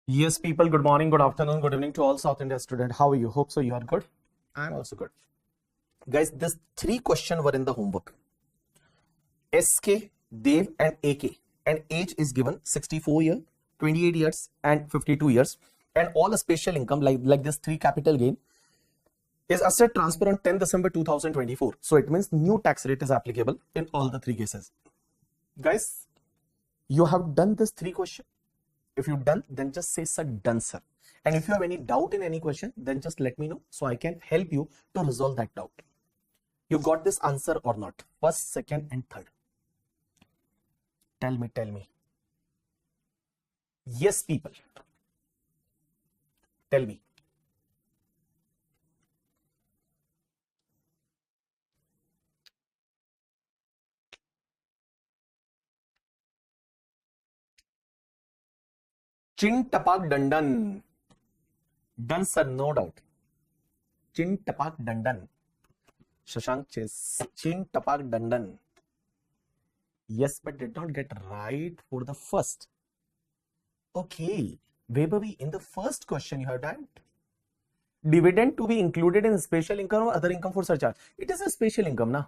Yes, people, good morning, good afternoon, good evening to all South India students. How are you? Hope so you are good. I am also good. Guys, these three questions were in the homework. SK, Dev and AK. And age is given 64 years, 28 years and 52 years. And all a special income like this three capital gain is asset transfer on 10 December 2024. So it means new tax rate is applicable in all the three cases. Guys, you have done this three questions. If you've done, then just say, sir, done, sir. And if you have any doubt in any question, then just let me know so I can help you to resolve that doubt. You got this answer or not? First, second, and third. Tell me. Yes, people. Tell me. Chin tapak dandan. Done, sir, no doubt. Chin tapak dandan. Shashank Chess. Chin tapak dandan. Yes, but did not get right for the first. Okay. Vaibhavi, in the first question you have done dividend to be included in special income or other income for surcharge. It is a special income, na?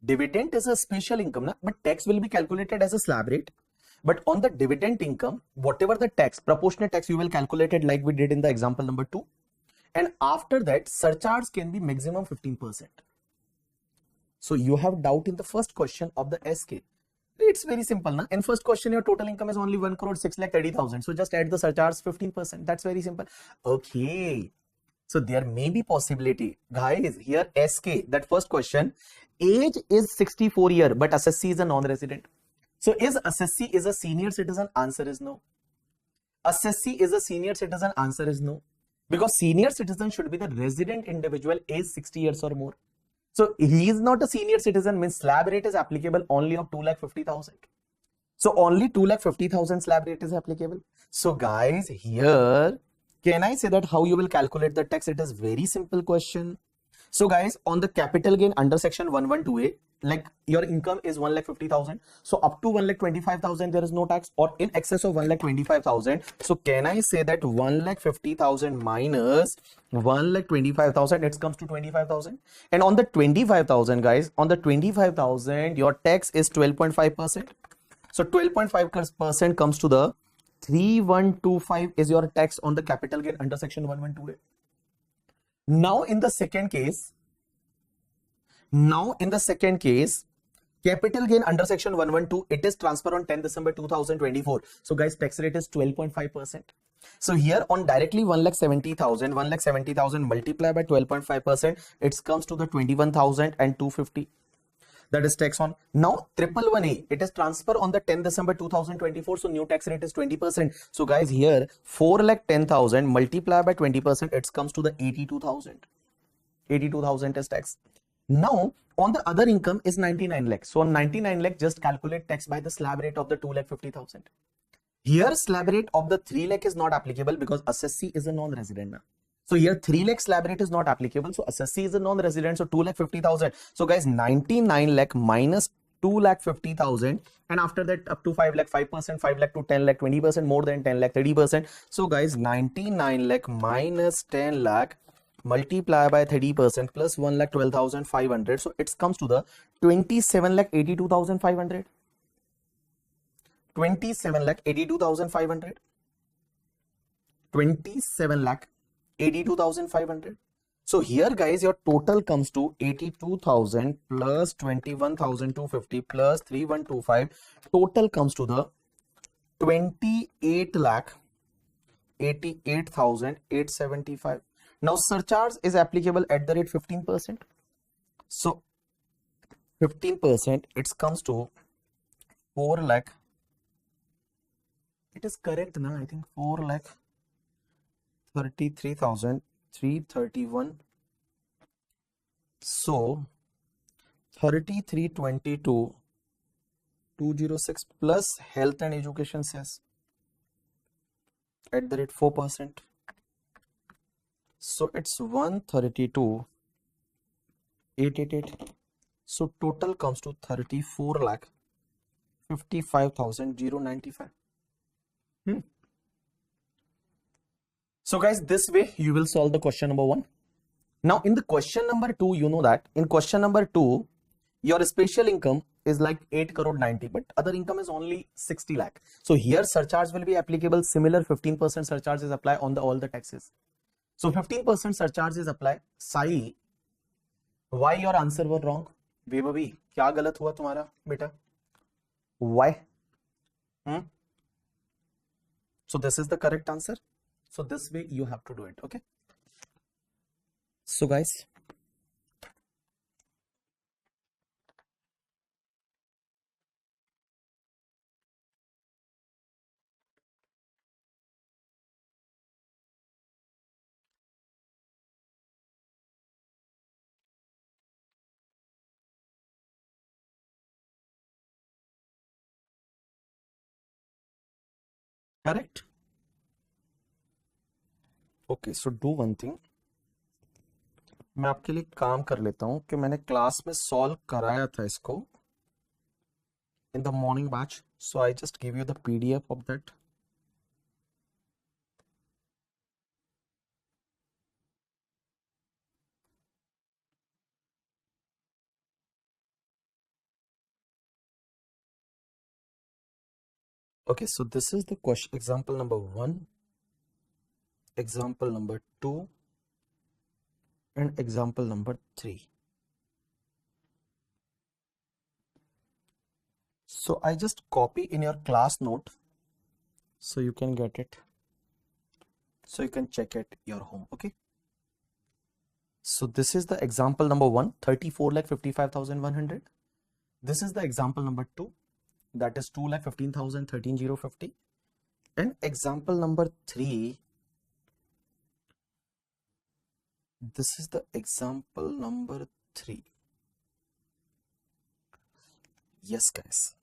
Dividend is a special income, na? But tax will be calculated as a slab rate. But on the dividend income, whatever the tax, proportionate tax, you will calculate it like we did in the example number 2. And after that, surcharge can be maximum 15%. So you have doubt in the first question of the SK. It's very simple, na? In first question, your total income is only 1 crore 6,30,000. So just add the surcharge 15%. That's very simple. Okay. So there may be possibility. Guys, here SK, that first question, age is 64 year, but assessee is a non-resident. So is assessee is a senior citizen? Answer is no. Assessee is a senior citizen? Answer is no. Because senior citizen should be the resident individual age 60 years or more. So he is not a senior citizen, means slab rate is applicable only of 2,50,000. So only 2,50,000 slab rate is applicable. So guys, here, can I say that how you will calculate the tax? It is very simple question. So guys, on the capital gain under section 112A, like your income is 1,50,000. So up to 1,25,000 there is no tax, or in excess of 1,25,000. So can I say that 1,50,000 minus 1,25,000, it comes to 25,000. And on the 25,000, guys, on the 25,000, your tax is 12.5%. So 12.5% comes to the 3,125 is your tax on the capital gain under section 112A. Now in the second case, capital gain under section 112, it is transfer on 10 December 2024. So guys, tax rate is 12.5%. So here on directly 1,70,000 multiplied by 12.5%, it comes to the 21,250. That is tax on. Now 111A, it is transfer on the 10 December 2024. So new tax rate is 20%. So guys, here 4,10,000 multiplied by 20%, it comes to the 82,000. 82,000 is tax. Now on the other income is 99 lakh. So on 99 lakh, just calculate tax by the slab rate of the 2,50,000. Here slab rate of the 3 lakh is not applicable because assessee is a non-resident. So here 3 lakh slab rate is not applicable. So assessee is a non-resident. So 2,50,000. So guys, 99 lakh minus 2,50,000, and after that up to 5 lakh, 5%, 5 lakh to 10 lakh, 20%, more than 10 lakh, 30%. So guys, 99 lakh minus 10 lakh multiply by 30% plus 1,12,500. So it comes to the 27,82,500. 27,82,500. 27,82,500. So here guys, your total comes to 82,000 plus 21,250 plus 3,125. Total comes to the 28,88,875. Now surcharge is applicable at the rate 15%. So 15%, it comes to 4 lakh. It is correct now, I think 4 lakh 33,331. So 3322,206 plus health and education cess at the rate 4%. So it's 132,888. So total comes to 34 lakh 55,095. So guys, this way you will solve the question number 1. Now in the question number 2, you know that in question number 2, your special income is like 8 crore 90, but other income is only 60 lakh. So here surcharge will be applicable. Similar 15% surcharge is applied on all the taxes. So 15% surcharge is applied. Sai, why your answer were wrong? Vibhavi, क्या गलत हुआ तुम्हारा बेटा? Why? So this is the correct answer. So this way you have to do it. Okay. So guys, correct. Okay, so do one thing. मैं आपके लिए काम कर लेता हूं कि मैंने क्लास में सॉल्व कराया था इसको in the morning batch, so I just give you the PDF of that. Okay, so this is the question, example number 1, example number 2, and example number 3. So I just copy in your class note so you can get it, so you can check it your home. Okay, so this is the example number 1, 34,55,100. This is the example number 2, that is 2,15,000, 13,050. And example number 3, this is the example number 3. Yes guys.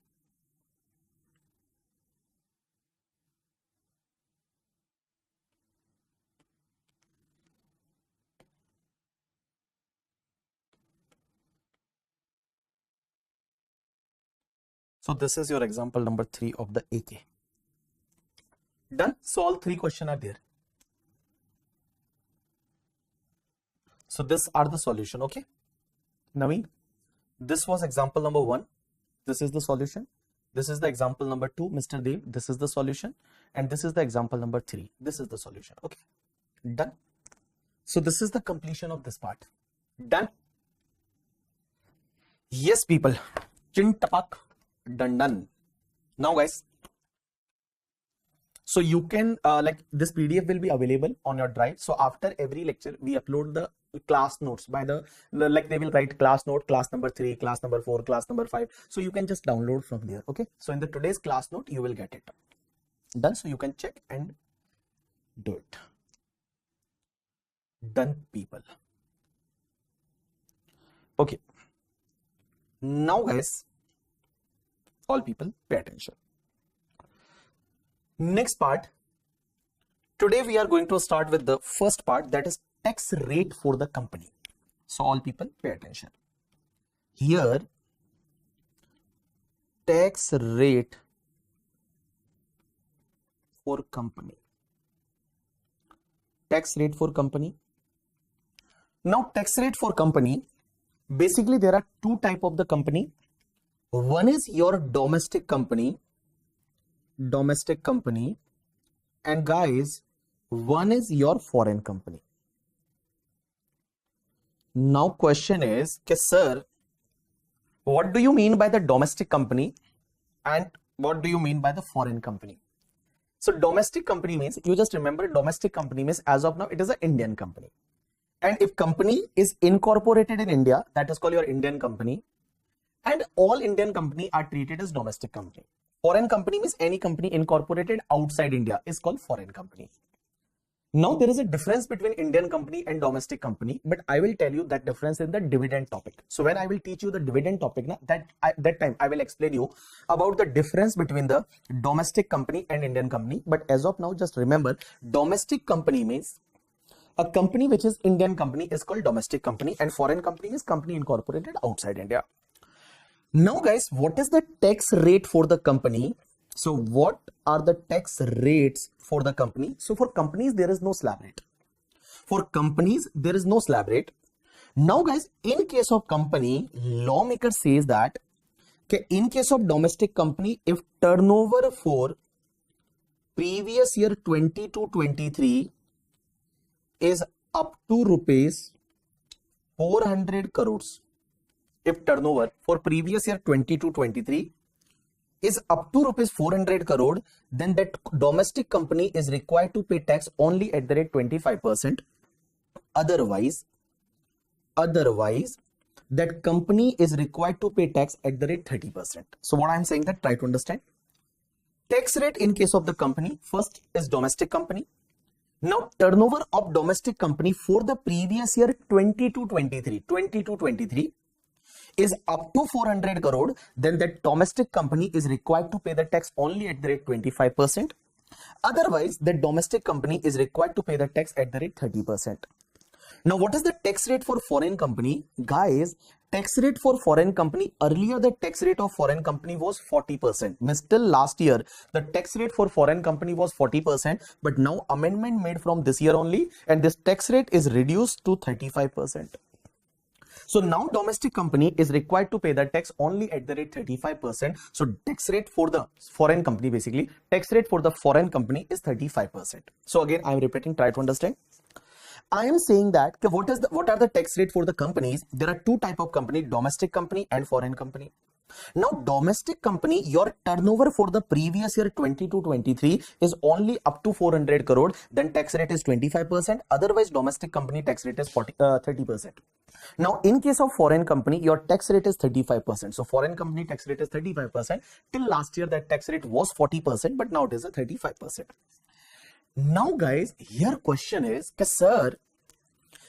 So this is your example number 3 of the AK. Done. So all 3 questions are there. So these are the solution. Okay, Naveen, this was example number 1. This is the solution. This is the example number 2, Mr. Dev. This is the solution. And this is the example number 3. This is the solution. Okay, done. So this is the completion of this part. Done. Yes, people. Chin tapak done. Now guys, so you can like this PDF will be available on your drive. So after every lecture we upload the class notes by the like they will write class note, class number 3, class number 4, class number 5. So you can just download from there. Okay, so in the today's class note you will get it done, so you can check and do it. Done, people. Okay, now guys, all people pay attention. Next part, today we are going to start with the first part, that is tax rate for the company. So all people pay attention. Here, tax rate for company. Tax rate for company. Now tax rate for company, basically there are 2 types of the company. One is your domestic company, and guys, one is your foreign company. Now question is, sir, what do you mean by the domestic company and what do you mean by the foreign company? So domestic company means, you just remember, domestic company means as of now it is an Indian company, and if company is incorporated in India, that is called your Indian company. And all Indian company are treated as domestic company. Foreign company means any company incorporated outside India is called foreign company. Now there is a difference between Indian company and domestic company, but I will tell you that difference in the dividend topic. So when I will teach you the dividend topic, that time I will explain you about the difference between the domestic company and Indian company. But as of now, just remember, domestic company means a company which is Indian company is called domestic company, and foreign company is company incorporated outside India. Now guys, what is the tax rate for the company? So what are the tax rates for the company? So for companies, there is no slab rate. For companies, there is no slab rate. Now guys, in case of company, lawmaker says that in case of domestic company, if turnover for previous year 20 to 23 is up to rupees 400 crores, if turnover for previous year 20 to 23 is up to rupees 400 crore, then that domestic company is required to pay tax only at the rate 25%. Otherwise, that company is required to pay tax at the rate 30%. So what I'm saying that try to understand. Tax rate in case of the company, first is domestic company. Now turnover of domestic company for the previous year 20 to 23 is up to 400 crore, then that domestic company is required to pay the tax only at the rate 25%. Otherwise, the domestic company is required to pay the tax at the rate 30%. Now, what is the tax rate for foreign company? Guys, tax rate for foreign company, earlier the tax rate of foreign company was 40%. Means till last year, the tax rate for foreign company was 40%, but now amendment made from this year only, and this tax rate is reduced to 35%. So now domestic company is required to pay the tax only at the rate 35%. So tax rate for the foreign company, basically, tax rate for the foreign company is 35%. So again, I am repeating, try to understand. I am saying that what are the tax rate for the companies? There are two type of company, domestic company and foreign company. Now domestic company, your turnover for the previous year 20 to 23 is only up to 400 crore, then tax rate is 25%. Otherwise domestic company tax rate is 30%. Now in case of foreign company, your tax rate is 35%. So foreign company tax rate is 35%. Till last year that tax rate was 40%, but now it is a 35%. Now guys, here question is, sir,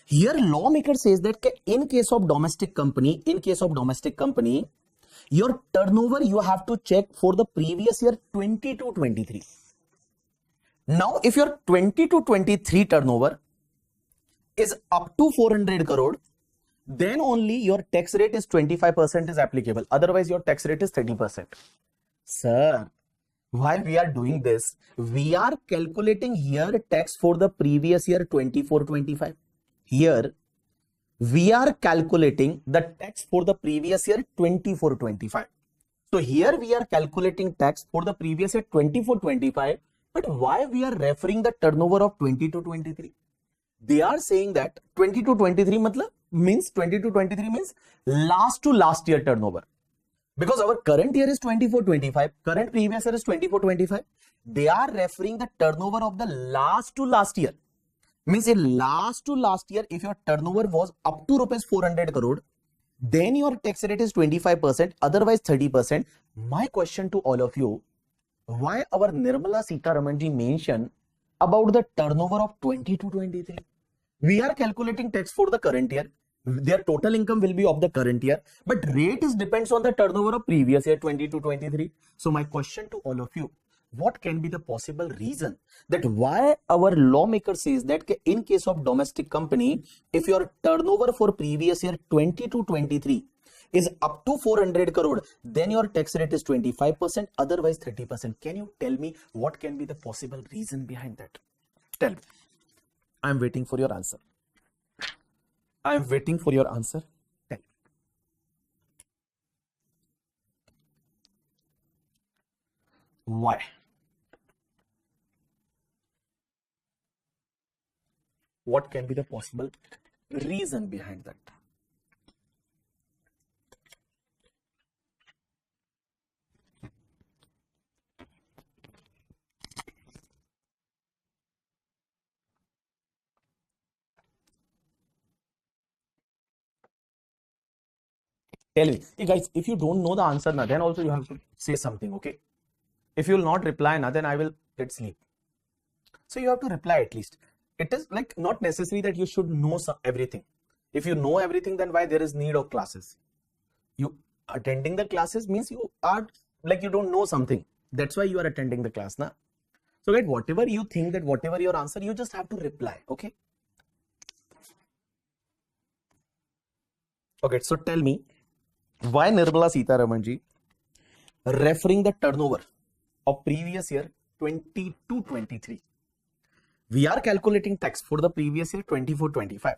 here lawmaker says that in case of domestic company, your turnover you have to check for the previous year 20 to 23. Now if your 20 to 23 turnover is up to 400 crore, then only your tax rate is 25% is applicable. Otherwise your tax rate is 30%. Sir, why we are doing this? We are calculating here tax for the previous year 24-25. Here we are calculating the tax for the previous year 24-25. So here we are calculating tax for the previous year 24-25. But why we are referring the turnover of 20 to 23? They are saying that 20 to 23 means 20 to 23 means last to last year turnover. Because our current year is 24-25, current previous year is 24-25. They are referring the turnover of the last to last year. Means in last to last year, if your turnover was up to rupees 400 crore, then your tax rate is 25%, otherwise 30%. My question to all of you, why our Nirmala Sitharaman ji mentioned about the turnover of 20 to 23? We are calculating tax for the current year. Their total income will be of the current year, but rate is depends on the turnover of previous year 20 to 23. So my question to all of you, what can be the possible reason that why our lawmaker says that in case of domestic company, if your turnover for previous year 20 to 23 is up to 400 crore, then your tax rate is 25%, otherwise 30%. Can you tell me what can be the possible reason behind that? Tell me. I'm waiting for your answer. I'm waiting for your answer. Tell me. Why? What can be the possible reason behind that? Tell me. Hey guys, if you don't know the answer, then also you have to say something, okay? If you will not reply, then I will get sleep. So you have to reply at least. It is like not necessary that you should know everything. If you know everything, then why there is need of classes? You attending the classes means you are like you don't know something. That's why you are attending the class, na? So guys, whatever you think that whatever your answer, you just have to reply, okay? Okay, so tell me, why Nirmala Sitharaman ji referring the turnover of previous year 22-23. We are calculating tax for the previous year 24-25.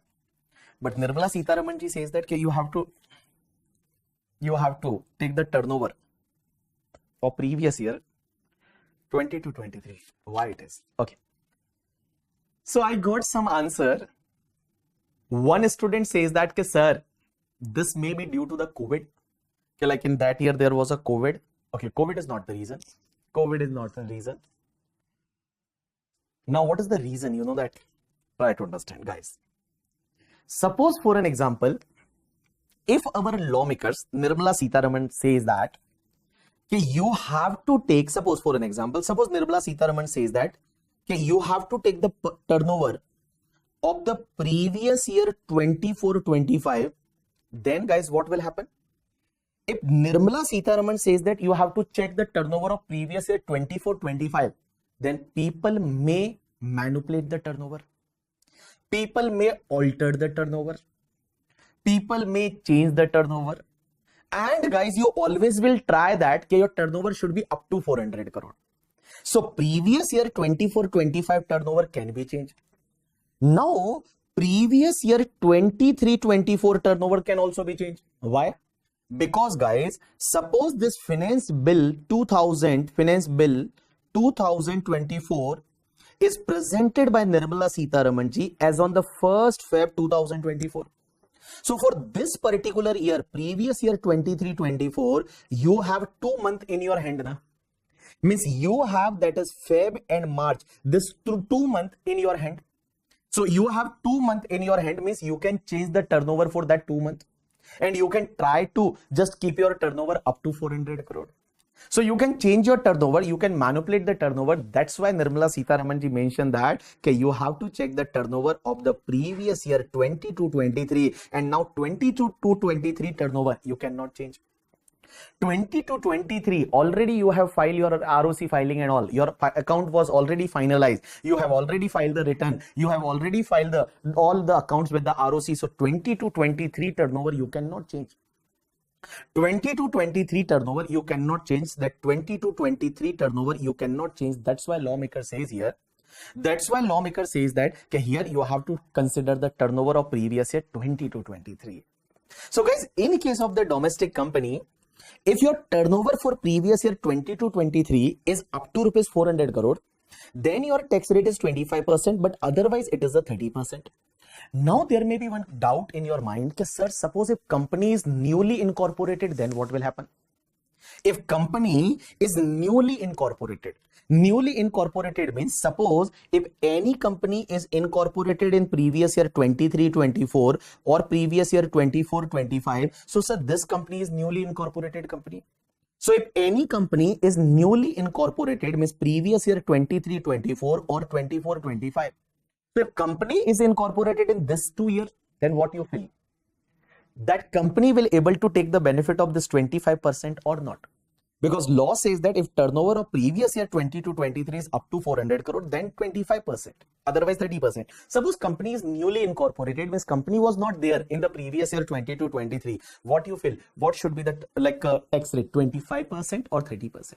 But Nirmala Sitharaman ji says that you have to take the turnover of previous year 22-23. Why it is? Okay. So I got some answer. One student says that, sir, this may be due to the COVID. Like in that year there was a COVID. Okay, COVID is not the reason. COVID is not the reason. Now, what is the reason? You know that? Try to understand, guys. Suppose, for an example, if our lawmakers, Nirmala Sitharaman says that you have to take, suppose for an example, suppose Nirmala Sitharaman says that you have to take the turnover of the previous year 24-25, then guys, what will happen? If Nirmala Sitharaman says that you have to check the turnover of previous year 24-25, then people may manipulate the turnover. People may alter the turnover. People may change the turnover. And guys, you always will try that your turnover should be up to 400 crore. So previous year 24-25 turnover can be changed. Now, previous year 23-24 turnover can also be changed. Why? Because guys, suppose this finance bill 2024 is presented by Nirmala Sitharaman ji as on the 1st Feb 2024. So for this particular year, previous year 23-24, you have 2 months in your hand now. Means you have, that is Feb and March, this 2 months in your hand. So you have 2 months in your hand, means you can change the turnover for that 2 months. And you can try to just keep your turnover up to 400 crore. So you can change your turnover, you can manipulate the turnover. That's why Nirmala Sitharaman ji mentioned that you have to check the turnover of the previous year 22-23 and now 22-23 turnover you cannot change. 20-23 already you have filed your ROC filing and all. Your account was already finalized. You have already filed the return. You have already filed all the accounts with the ROC. So 20-23 turnover you cannot change. 20-23 turnover you cannot change. That 20-23 turnover you cannot change. That's why lawmaker says here. That's why lawmaker says that here you have to consider the turnover of previous year 20-23. So guys, in case of the domestic company, if your turnover for previous year 22-23 is up to rupees 400 crore, then your tax rate is 25%, but otherwise it is a 30%. Now there may be one doubt in your mind, sir, suppose if company is newly incorporated, then what will happen? If company is newly incorporated means, suppose if any company is incorporated in previous year 23-24 or previous year 24-25, so sir, this company is newly incorporated company. So if any company is newly incorporated means previous year 23-24 or 24-25, so if company is incorporated in this 2 years, then what you feel? That company will able to take the benefit of this 25% or not? Because law says that if turnover of previous year 22-23 is up to 400 crore, then 25%, otherwise 30%. Suppose company is newly incorporated, means company was not there in the previous year 22-23. What you feel? What should be the tax rate? 25% or 30%?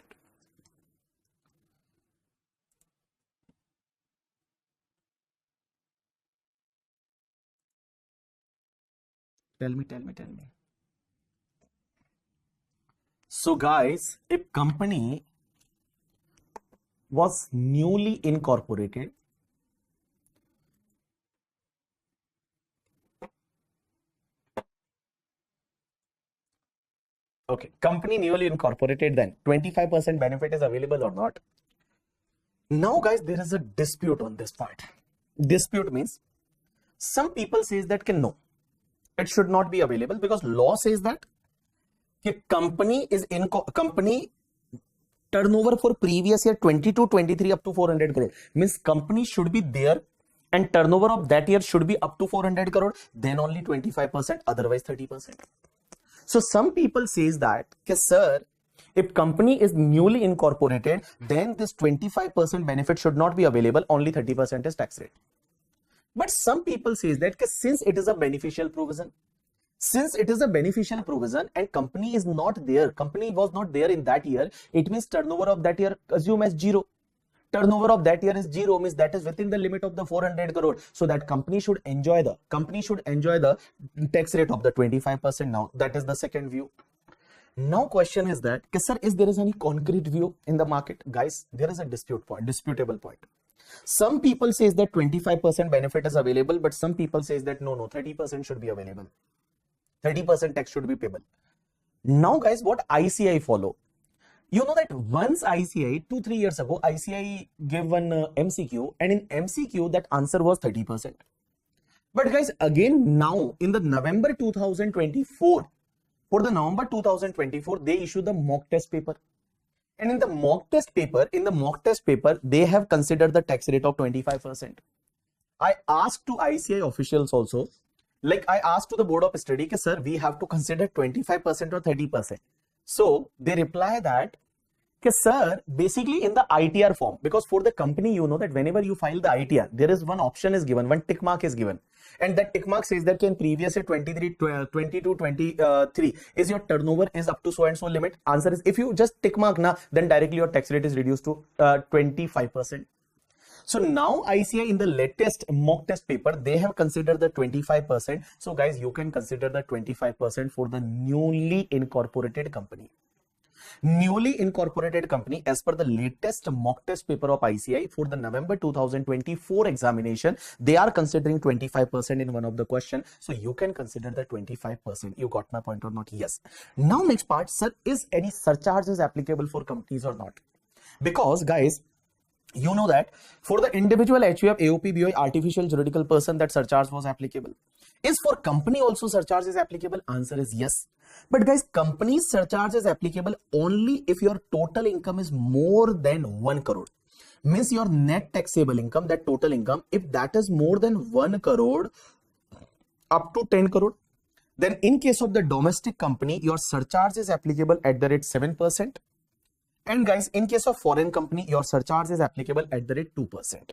Tell me. So guys, if company was newly incorporated, okay, company newly incorporated, then 25% benefit is available or not? Now guys, there is a dispute on this part. Dispute means some people says that no, it should not be available because law says that company is in company turnover for previous year 22-23 up to 400 crore means company should be there and turnover of that year should be up to 400 crore, then only 25%, otherwise 30%. So some people says that sir, if company is newly incorporated, then this 25% benefit should not be available, only 30% is tax rate. But some people says that since it is a beneficial provision, Since it is a beneficial provision and company is not there, company was not there in that year, it means turnover of that year assume as zero. Turnover of that year is zero, means that is within the limit of the 400 crore. So that company should enjoy the tax rate of the 25%. Now that is the second view. Now question is that, sir, is there is any concrete view in the market? Guys, there is a disputable point. Some people says that 25% benefit is available, but some people says that no, 30% should be available. 30% tax should be payable. Now guys, what ICI follow? You know that once ICI, 2-3 years ago, ICI gave one MCQ, and in MCQ that answer was 30%. But guys, again now in the November 2024, for the November 2024, they issue the mock test paper. And in the mock test paper, they have considered the tax rate of 25%. I asked to ICI officials also, like I asked to the board of study, sir, we have to consider 25% or 30%. So they reply that, sir, basically in the ITR form, because for the company, you know that whenever you file the ITR, there is one option is given, one tick mark is given. And that tick mark says that in previous year 22-23 is your turnover is up to so and so limit. Answer is, if you just tick mark na, then directly your tax rate is reduced to 25%. So now ICI in the latest mock test paper, they have considered the 25%. So guys, you can consider the 25% for the newly incorporated company. Newly incorporated company, as per the latest mock test paper of ICI for the November 2024 examination, they are considering 25% in one of the question. So you can consider the 25%. You got my point or not? Yes. Now next part, sir, is any surcharges applicable for companies or not? Because guys, you know that for the individual HUF, AOP, BOI, artificial juridical person, that surcharge was applicable. Is for company also surcharge is applicable? Answer is yes. But guys, company's surcharge is applicable only if your total income is more than 1 crore. Means your net taxable income, that total income, if that is more than 1 crore up to 10 crore, then in case of the domestic company, your surcharge is applicable at the rate 7%. And guys, in case of foreign company, your surcharge is applicable at the rate 2%.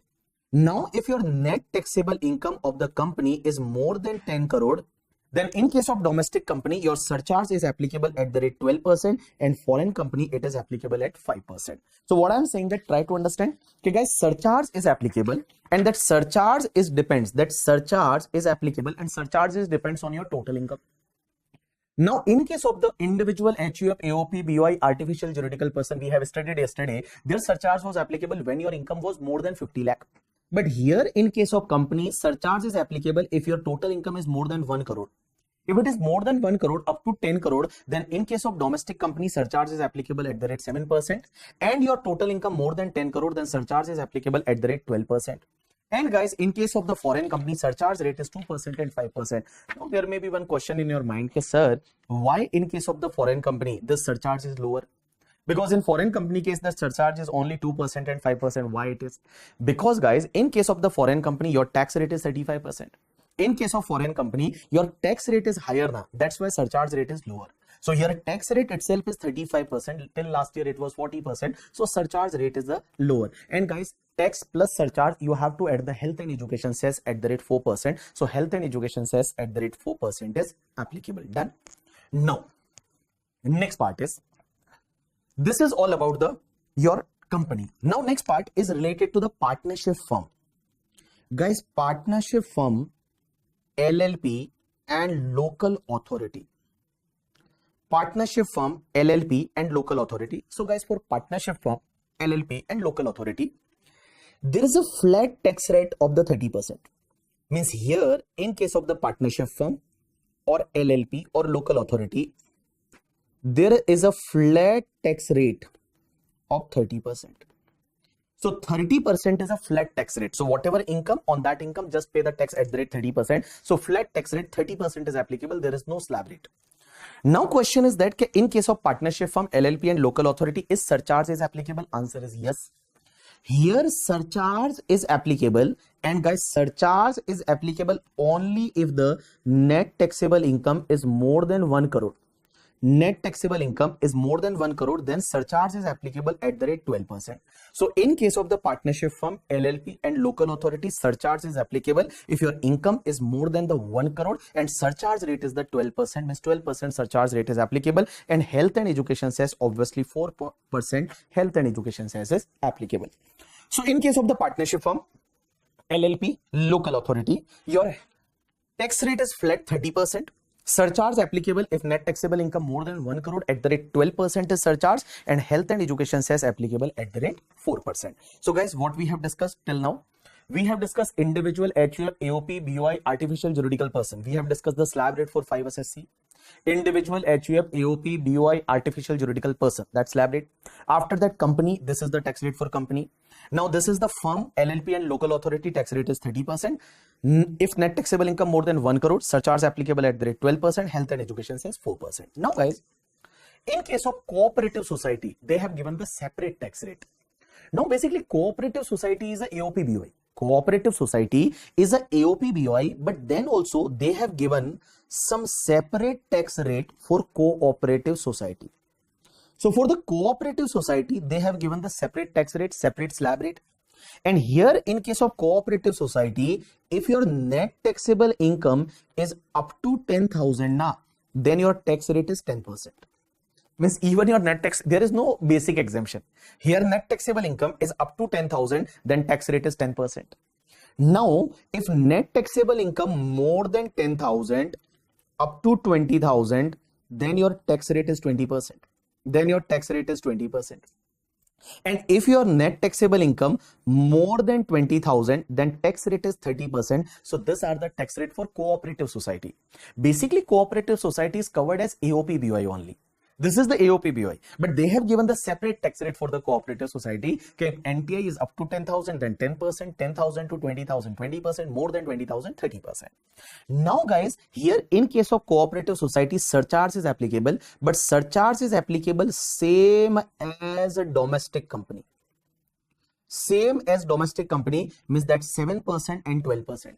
Now, if your net taxable income of the company is more than 10 crore, then in case of domestic company, your surcharge is applicable at the rate 12%, and foreign company, it is applicable at 5%. So what I'm saying, that try to understand, okay guys, surcharge is applicable, and that surcharge is applicable, and surcharge is depends on your total income. Now, in case of the individual HUF, AOP, BOI, artificial juridical person, we have studied yesterday, their surcharge was applicable when your income was more than 50 lakh. But here, in case of company, surcharge is applicable if your total income is more than 1 crore. If it is more than 1 crore up to 10 crore, then in case of domestic company, surcharge is applicable at the rate 7%. And your total income more than 10 crore, then surcharge is applicable at the rate 12%. And guys, in case of the foreign company, surcharge rate is 2% and 5%. Now, there may be one question in your mind, sir, why in case of the foreign company, the surcharge is lower? Because in foreign company case, the surcharge is only 2% and 5%. Why it is? Because guys, in case of the foreign company, your tax rate is 35%. In case of foreign company, your tax rate is higher now. That's why surcharge rate is lower. So here tax rate itself is 35%. Till last year it was 40%. So surcharge rate is the lower. And guys, tax plus surcharge, you have to add the health and education cess at the rate 4%. So health and education cess at the rate 4% is applicable. Done. Now, next part is, this is all about your company. Now, next part is related to the partnership firm. Guys, partnership firm, LLP and local authority. Partnership firm, LLP and local authority. So guys, for partnership firm, LLP and local authority, there is a flat tax rate of the 30%. Means here, in case of the partnership firm or LLP or local authority, there is a flat tax rate of 30%. So 30% is a flat tax rate. So whatever income, on that income, just pay the tax at the rate 30%. So flat tax rate 30% is applicable. There is no slab rate. Now question is that in case of partnership firm, LLP and local authority, is surcharge is applicable? Answer is yes. Here surcharge is applicable, and guys, surcharge is applicable only if the net taxable income is more than 1 crore. net taxable income is more than 1 crore, then surcharge is applicable at the rate 12%. So in case of the partnership firm, LLP and local authority, surcharge is applicable if your income is more than the 1 crore and surcharge rate is the 12%, means 12% surcharge rate is applicable, and health and education cess obviously 4% health and education cess is applicable. So in case of the partnership firm, LLP, local authority, your tax rate is flat 30%. Surcharge applicable if net taxable income more than 1 crore at the rate 12% is surcharge, and health and education cess applicable at the rate 4%. So guys, what we have discussed till now, we have discussed individual HUF, AOP, BOI, artificial juridical person. We have discussed the slab rate for 5 SSC. Individual HUF, AOP, BOI, artificial juridical person, that's slab rate. After that, company, this is the tax rate for company. Now this is the firm, LLP and local authority, tax rate is 30%. If net taxable income more than 1 crore, surcharge applicable at the rate 12%, health and education says 4%. Now guys, in case of cooperative society, they have given the separate tax rate. Now basically cooperative society is a AOP BOI. Cooperative society is a AOP BOI, but then also they have given some separate tax rate for cooperative society. So for the cooperative society, they have given the separate tax rate, separate slab rate. And here in case of cooperative society, if your net taxable income is up to 10,000 now, then your tax rate is 10%. Means even your net tax, there is no basic exemption. Here net taxable income is up to 10,000, then tax rate is 10%. Now, if net taxable income more than 10,000 up to 20,000, then your tax rate is 20%. Then your tax rate is 20%. And if your net taxable income more than 20,000, then tax rate is 30%. So these are the tax rate for cooperative society. Basically, cooperative society is covered as AOP BOI only. This is the AOP BOI, but they have given the separate tax rate for the cooperative society. Okay, NTI is up to 10,000, then 10%, 10,000 to 20,000, 20%, more than 20,000, 30%. Now guys, here in case of cooperative society, surcharge is applicable, but surcharge is applicable same as a domestic company. Same as domestic company means that 7% and 12%.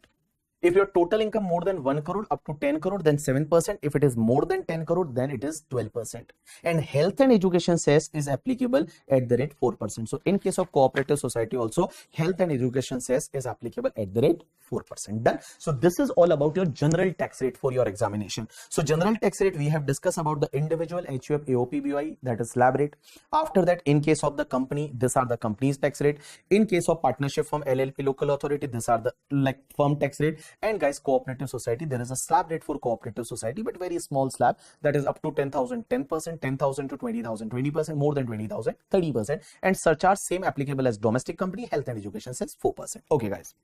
If your total income more than 1 crore up to 10 crore, then 7%. If it is more than 10 crore, then it is 12%. And health and education cess is applicable at the rate 4%. So in case of cooperative society also, health and education cess is applicable at the rate 4%. Done. So this is all about your general tax rate for your examination. So general tax rate, we have discussed about the individual HUF, AOP, BOI, that is slab rate. After that, in case of the company, these are the company's tax rate. In case of partnership firm, LLP, local authority, these are the like firm tax rate. And guys, cooperative society, there is a slab rate for cooperative society, but very small slab, that is up to 10,000, 10%, 10,000 to 20,000, 20%, more than 20,000, 30%. And surcharge same applicable as domestic company, health and education says 4%. Okay guys.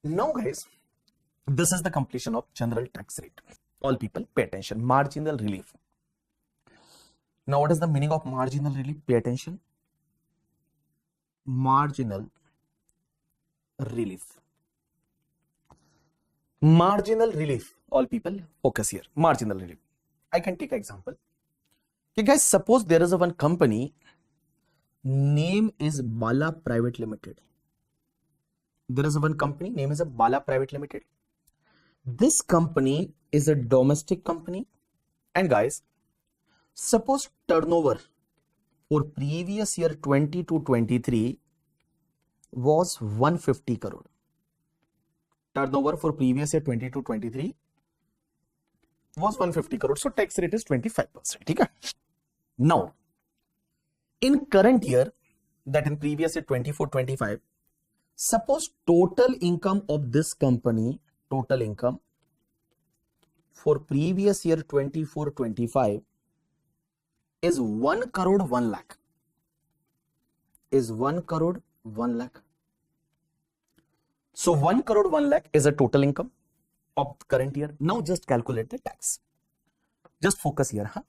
Now guys, this is the completion of general tax rate. All people pay attention. Marginal relief. Now what is the meaning of marginal relief? Pay attention. Marginal relief. Marginal relief. All people focus here. Marginal relief. I can take an example. Okay guys, suppose there is a one company, name is Bala Private Limited. There is a one company, name is a Bala Private Limited. This company is a domestic company. And guys, suppose turnover for previous year 20 to 23 was 150 crore. Turnover for previous year 20 to 23 was 150 crore. So tax rate is 25%. Okay? Now, in current year, that in previous year 24-25, suppose total income of this company, total income for previous year 24-25 is 1 crore 1 lakh. Is 1 crore 1 lakh. So 1 crore 1 lakh is a total income of current year. Now just calculate the tax. Just focus here. Huh?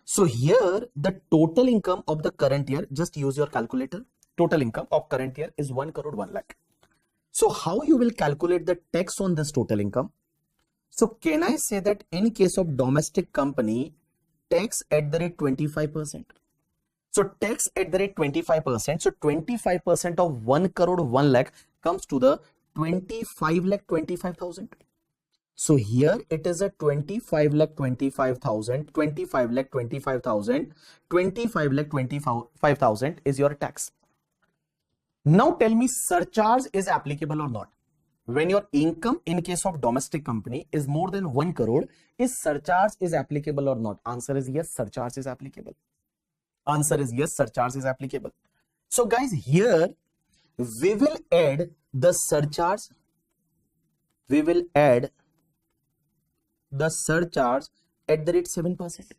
So here the total income of the current year, just use your calculator. Total income of current year is 1 crore 1 lakh. So how you will calculate the tax on this total income? So can I say that in case of domestic company, tax at the rate 25%? So tax at the rate 25%. So 25% of 1 crore 1 lakh comes to the 25 lakh 25,000. So here it is a 25 lakh 25,000, 25 lakh 25,000, 25 lakh 25,000 is your tax. Now tell me, surcharge is applicable or not? When your income in case of domestic company is more than 1 crore, is surcharge is applicable or not? Answer is yes, surcharge is applicable. Answer is yes, surcharge is applicable. So guys, here we will add the surcharge. We will add the surcharge at the rate 7%.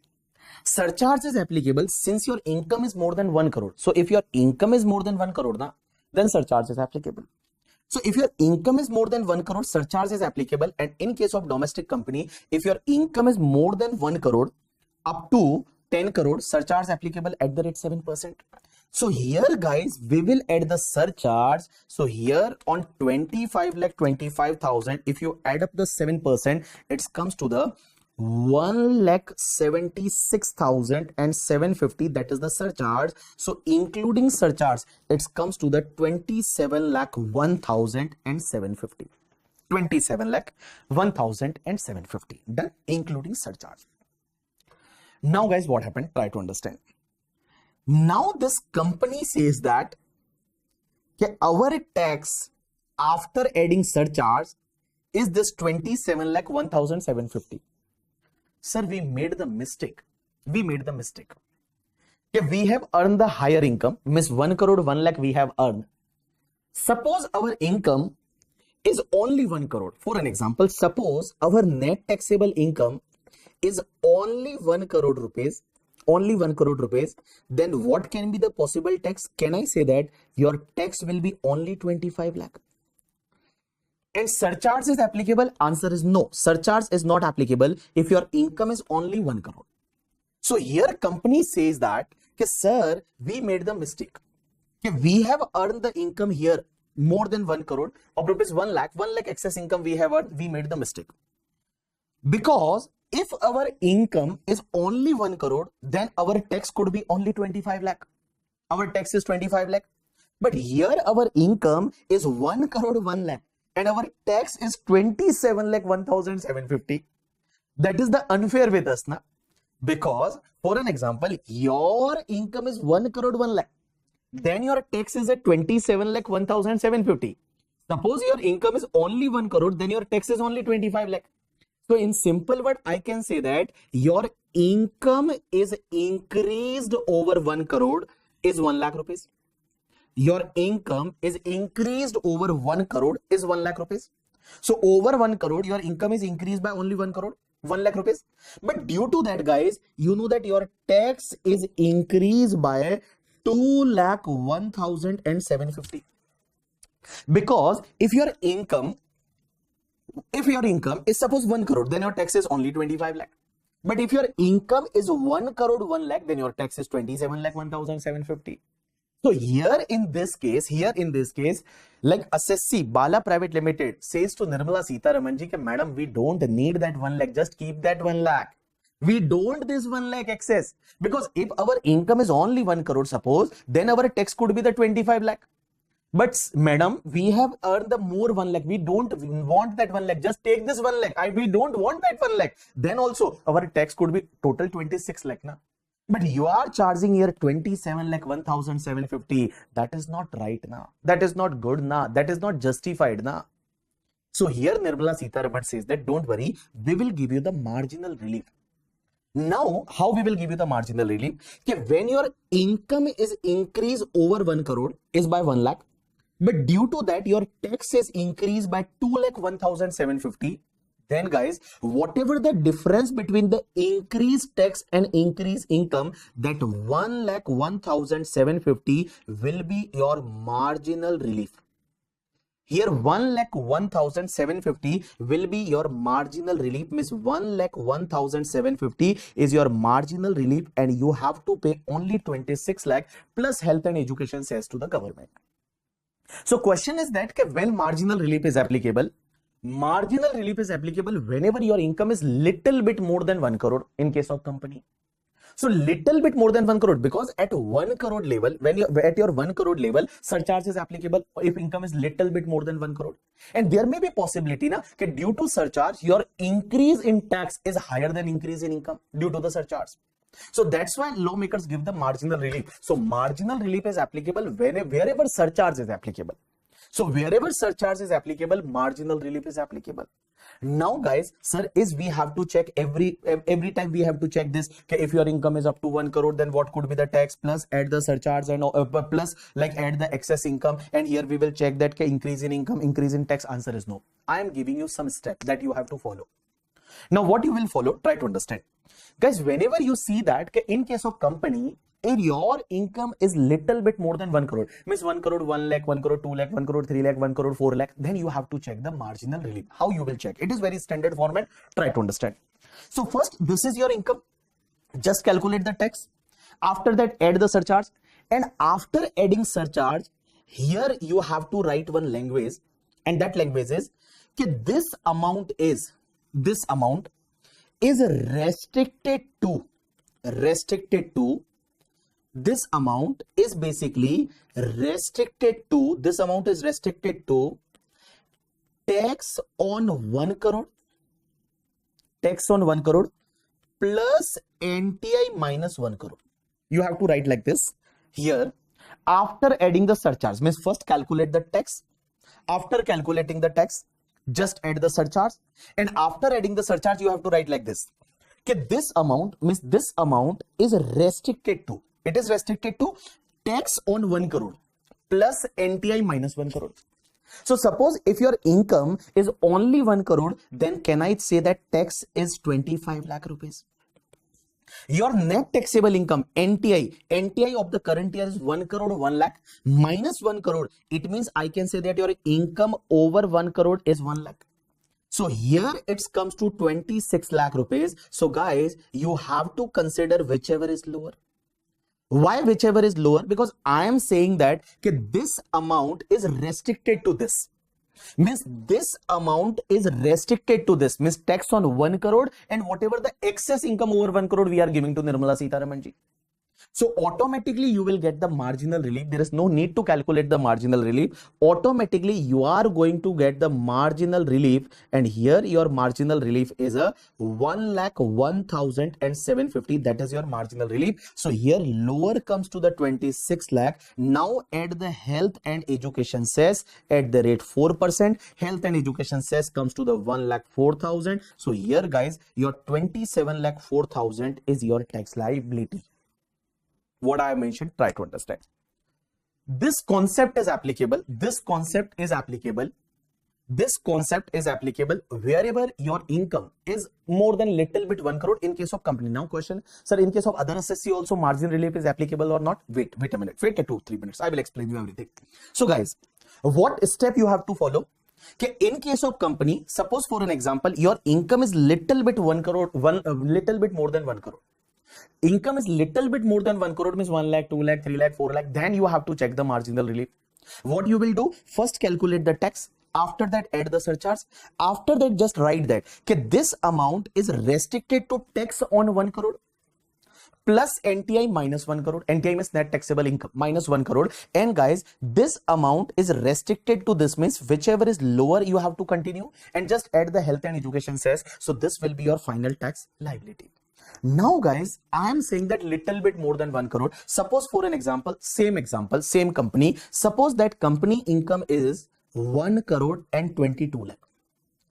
Surcharge is applicable since your income is more than 1 crore. So if your income is more than 1 crore, then surcharge is applicable. So if your income is more than 1 crore, surcharge is applicable. And in case of domestic company, if your income is more than 1 crore up to 10 crore, surcharge applicable at the rate 7%. So here guys, we will add the surcharge. So here on 25 lakh 25,000, if you add up the 7%, it comes to the 1,76,750. That is the surcharge. So including surcharge, it comes to the 27 lakh 1,750. 27 lakh 1,750. Done, including surcharge. Now guys, what happened? Try to understand. Now this company says that our tax after adding surcharge is this 27 lakh 1,750. Sir, we made the mistake. We have earned the higher income, means 1 crore 1 lakh we have earned. Suppose our income is only 1 crore. For an example, suppose our net taxable income is only 1 crore rupees. Only 1 crore rupees, then what can be the possible tax? Can I say that your tax will be only 25 lakh? And surcharge is applicable? Answer is no. Surcharge is not applicable if your income is only 1 crore. So here company says that, sir, we made the mistake. We have earned the income here more than 1 crore of rupees 1 lakh excess income we have earned. We made the mistake. Because if our income is only 1 crore, then our tax could be only 25 lakh. Our tax is 25 lakh. But here our income is 1 crore 1 lakh and our tax is 27 lakh 1,750. That is the unfair with us, na? Because for an example, your income is 1 crore 1 lakh. Then your tax is at 27 lakh 1,750. Suppose your income is only 1 crore, then your tax is only 25 lakh. So in simple word, I can say that your income is increased over 1 crore is 1 lakh rupees. Your income is increased over 1 crore is 1 lakh rupees. So over 1 crore, your income is increased by only 1 crore, 1 lakh rupees. But due to that, guys, you know that your tax is increased by 2 lakh 1,750. Because if your income is suppose 1 crore, then your tax is only 25 lakh. But if your income is 1 crore 1 lakh, then your tax is 27 lakh 1,750. So here in this case, like assessee Bala Private Limited says to Nirmala Sitharaman ji, madam, we don't need that 1 lakh, just keep that 1 lakh. We don't this 1 lakh excess. Because if our income is only 1 crore, suppose, then our tax could be the 25 lakh. But madam, we have earned the more 1 lakh. We don't want that 1 lakh. Just take this 1 lakh. We don't want that 1 lakh. Then also our tax could be total 26 lakh. Na? But you are charging here 27 lakh 1,750. That is not right. Na? That is not good. Na? That is not justified. Na? So here Nirmala Sitharaman says that don't worry, we will give you the marginal relief. Now, how we will give you the marginal relief? When your income is increased over 1 crore is by 1 lakh. But due to that, your tax is increased by 2 lakh 1,750. Then guys, whatever the difference between the increased tax and increased income, that 1 lakh 1,750 will be your marginal relief. Here 1 lakh 1,750 will be your marginal relief, means 1 lakh 1,750 is your marginal relief and you have to pay only 26 lakh plus health and education cess to the government. So question is that when marginal relief is applicable? Marginal relief is applicable whenever your income is little bit more than 1 crore in case of company. So little bit more than 1 crore, because at 1 crore level, when you're at your 1 crore level, surcharge is applicable if income is little bit more than 1 crore. And there may be possibility na, that due to surcharge, your increase in tax is higher than increase in income due to the surcharge. So that's why lawmakers give the marginal relief. So marginal relief is applicable wherever surcharge is applicable. So wherever surcharge is applicable, marginal relief is applicable. Now guys, sir, is we have to check every time we have to check this, okay, if your income is up to 1 crore, then what could be the tax, plus add the surcharge and plus like add the excess income, and here we will check that increase in income, increase in tax. Answer is no. I am giving you some steps that you have to follow. Now what you will follow, try to understand. Guys, whenever you see that in case of company, if your income is little bit more than 1 crore, means 1 crore 1 lakh, 1 crore 2 lakh, 1 crore 3 lakh, 1 crore 4 lakh, then you have to check the marginal relief. How you will check? It is very standard format. Try to understand. So first, this is your income. Just calculate the tax. After that, add the surcharge. And after adding surcharge, here you have to write one language, and that language is that this amount is restricted to this amount is basically restricted to tax on 1 crore plus NTI minus 1 crore. You have to write like this here. After adding the surcharge, means first calculate the tax. After calculating the tax, just add the surcharge, and after adding the surcharge, you have to write like this. Okay, this amount is restricted to. It is restricted to tax on 1 crore plus NTI minus 1 crore. So suppose if your income is only 1 crore, then can I say that tax is 25 lakh rupees? Your net taxable income, NTI of the current year is 1 crore 1 lakh minus 1 crore. It means I can say that your income over 1 crore is 1 lakh. So here it comes to 26 lakh rupees. So guys, you have to consider whichever is lower. Why whichever is lower? Because I am saying that this amount is restricted to this. Means this amount is restricted to this. Means tax on 1 crore and whatever the excess income over 1 crore we are giving to Nirmala Sitharaman ji. So automatically you will get the marginal relief. There is no need to calculate the marginal relief. Automatically you are going to get the marginal relief, and here your marginal relief is a 1,01,750. That is your marginal relief. So here lower comes to the 26 lakh. Now add the health and education cess at the rate 4%. Health and education cess comes to the 1,04,000. So here guys, your 27,04,000 is your tax liability. What I mentioned, try to understand. This concept is applicable. This concept is applicable wherever your income is more than little bit 1 crore in case of company. Now question, sir, in case of other assessee also margin relief is applicable or not? Wait a minute. Wait 2-3 minutes. I will explain you everything. So guys, what step you have to follow? Okay, in case of company, suppose for an example, your income is little bit 1 crore, little bit more than 1 crore. Income is little bit more than 1 crore, means 1 lakh, 2 lakh, 3 lakh, 4 lakh. Then you have to check the marginal relief. What you will do? First calculate the tax. After that, add the surcharge. After that, just write that this amount is restricted to tax on 1 crore plus NTI minus 1 crore. NTI means net taxable income minus 1 crore. And guys, this amount is restricted to this, means whichever is lower you have to continue, and just add the health and education cess. So this will be your final tax liability. Now guys, I am saying that little bit more than 1 crore. Suppose for an example, same company. Suppose that company income is 1 crore and 22 lakh.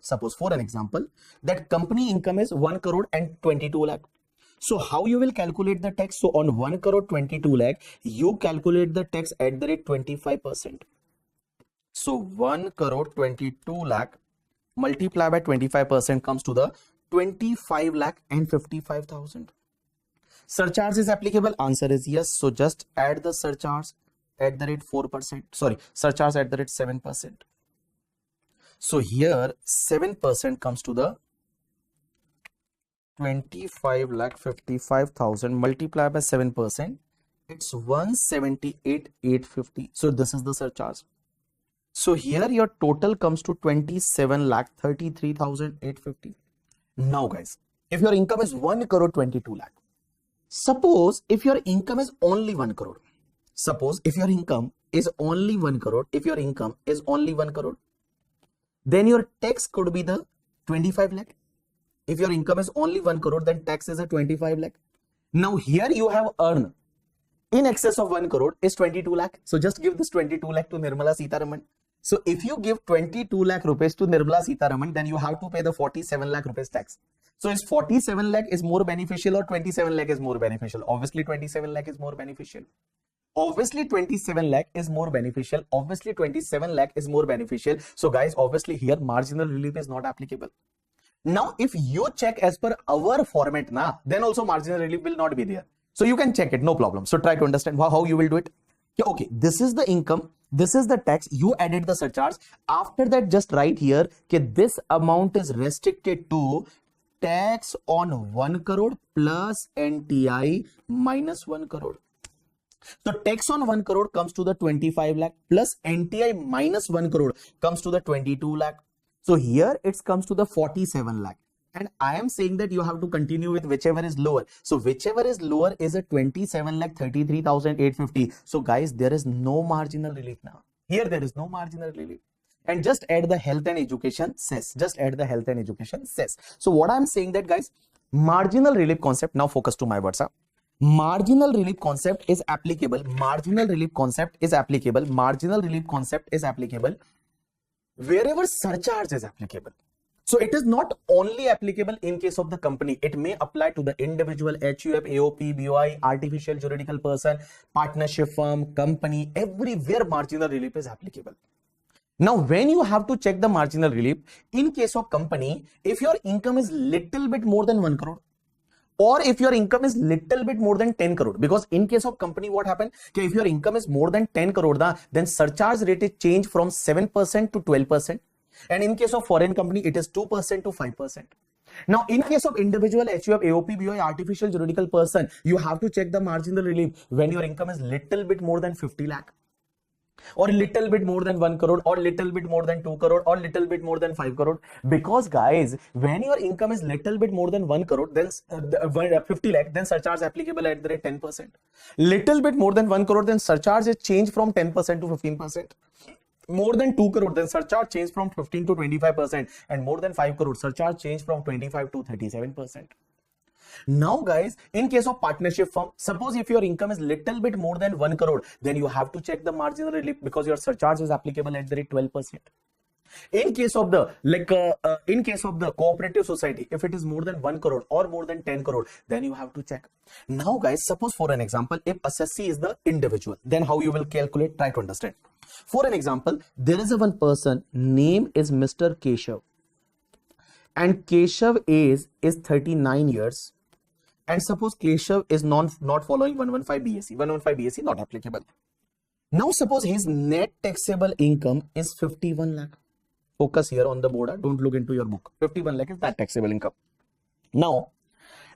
Suppose for an example, that company income is 1 crore and 22 lakh. So how you will calculate the tax? So on 1 crore 22 lakh, you calculate the tax at the rate 25%. So 1 crore 22 lakh multiplied by 25% comes to the 25 lakh and 55,000. Surcharge is applicable. Answer is yes. So just add the surcharge at the rate 4%. Sorry, surcharge at the rate 7%. So here 7% comes to the 25 lakh 55,000 multiplied by 7%. It's 178,850. So this is the surcharge. So here your total comes to 27 lakh 33,850. Now guys, if your income is 1 crore 22 lakh, Suppose if your income is only 1 crore, suppose if your income is only 1 crore, if your income is only 1 crore, then your tax could be the 25 lakh. If your income is only 1 crore, then tax is a 25 lakh. Now here you have earned in excess of 1 crore is 22 lakh. So just give this 22 lakh to Nirmala Sitharaman. So if you give 22 lakh rupees to Nirmala Sitharaman, then you have to pay the 47 lakh rupees tax. So is 47 lakh is more beneficial or 27 lakh is more beneficial? Obviously 27 lakh is more beneficial. Obviously 27 lakh is more beneficial. Obviously 27 lakh is more beneficial. So guys, obviously here marginal relief is not applicable. Now if you check as per our format now, then also marginal relief will not be there. So you can check it, no problem. So try to understand how you will do it. Okay, this is the income, this is the tax, you added the surcharge. After that, just write here that this amount is restricted to tax on 1 crore plus NTI minus 1 crore. So tax on 1 crore comes to the 25 lakh plus NTI minus 1 crore comes to the 22 lakh. So here it comes to the 47 lakh. And I am saying that you have to continue with whichever is lower. So whichever is lower is a 27 lakh 33,850. So guys, there is no marginal relief now. Here there is no marginal relief. And just add the health and education cess. Just add the health and education cess. So what I am saying that guys, marginal relief concept, now focus to my words. Marginal relief concept is applicable. Marginal relief concept is applicable. Marginal relief concept is applicable wherever surcharge is applicable. So it is not only applicable in case of the company. It may apply to the individual, HUF, AOP, BOI, artificial juridical person, partnership firm, company, everywhere marginal relief is applicable. Now, when you have to check the marginal relief, in case of company, if your income is little bit more than 1 crore, or if your income is little bit more than 10 crore, because in case of company, what happened? If your income is more than 10 crore, then surcharge rate is changed from 7% to 12%. And in case of foreign company, it is 2% to 5%. Now, in case of individual, HUF, AOP, BOI, artificial juridical person, you have to check the marginal relief when your income is little bit more than 50 lakh. Or little bit more than 1 crore, or little bit more than 2 crore, or little bit more than 5 crore. Because guys, when your income is little bit more than 1 crore, then 50 lakh, then surcharge applicable at the rate 10%. Little bit more than 1 crore, then surcharge is changed from 10% to 15%. More than 2 crore, then surcharge changed from 15 to 25%. And more than 5 crore, surcharge changed from 25 to 37%. Now guys, in case of partnership firm, suppose if your income is little bit more than 1 crore, then you have to check the marginal relief because your surcharge is applicable at the rate 12%. In case of the in case of the cooperative society, if it is more than 1 crore or more than 10 crore, then you have to check. Now guys, suppose for an example, if assessee is the individual, then how you will calculate? Try to understand. For an example, there is a one person, name is Mr. Keshav, and Keshav is 39 years. And suppose Keshav is not following 115 BSc. 115 BSc not applicable. Now suppose his net taxable income is 51 lakh. Focus here on the board. Don't look into your book. 51 lakh is that taxable income. Now,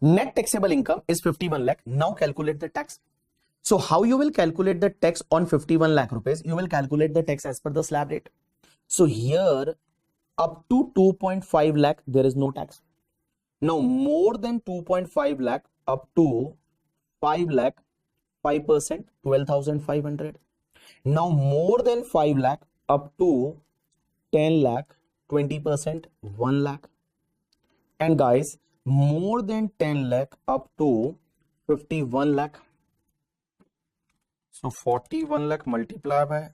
net taxable income is 51 lakh. Now calculate the tax. So how you will calculate the tax on 51 lakh rupees? You will calculate the tax as per the slab rate. So here up to 2.5 lakh, there is no tax. Now more than 2.5 lakh up to 5 lakh, 5%, 12,500. Now more than 5 lakh up to 10 lakh, 20%, 1 lakh. And guys, more than 10 lakh up to 51 lakh. So 41 lakh multiplied by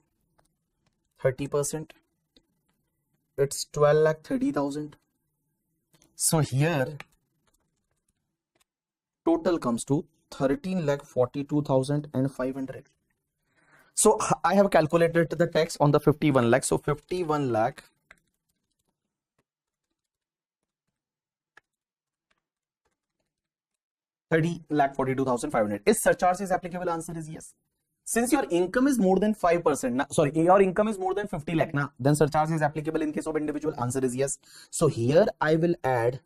30%. It's 12 lakh 30,000. So here total comes to 13 lakh 42,500. So I have calculated the tax on the 51 lakh. So 51 lakh 30 lakh 42,500. Is surcharge is applicable? Answer is yes. Since your income is more than 5%, sorry, your income is more than 50 lakh, then surcharge is applicable in case of individual. Answer is yes. So here I will add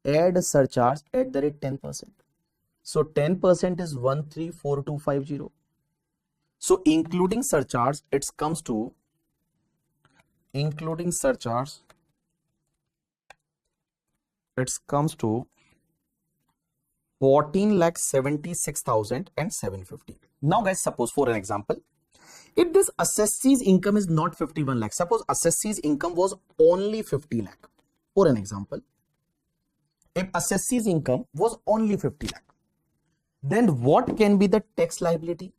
surcharge at the rate 10%. So 10% is 134250. So including surcharge, it comes to 134250. 14,76,750. Now guys, suppose for an example, if this assessee's income is not 51 lakh, suppose assessee's income was only 50 lakh. For an example, if assessee's income was only 50 lakh, then what can be the tax liability?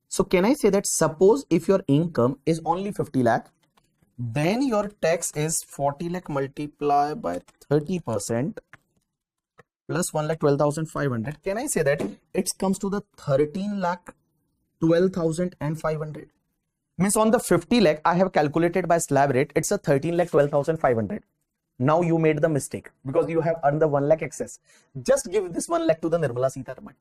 So can I say that suppose if your income is only 50 lakh, then your tax is 40 lakh multiplied by 30% plus 1,12,500. Can I say that it comes to the 13,12,500? Means on the 50 lakh, I have calculated by slab rate, it's a 13,12,500. Now you made the mistake because you have earned the 1 lakh excess. Just give this 1 lakh to the Nirmala Sitharaman.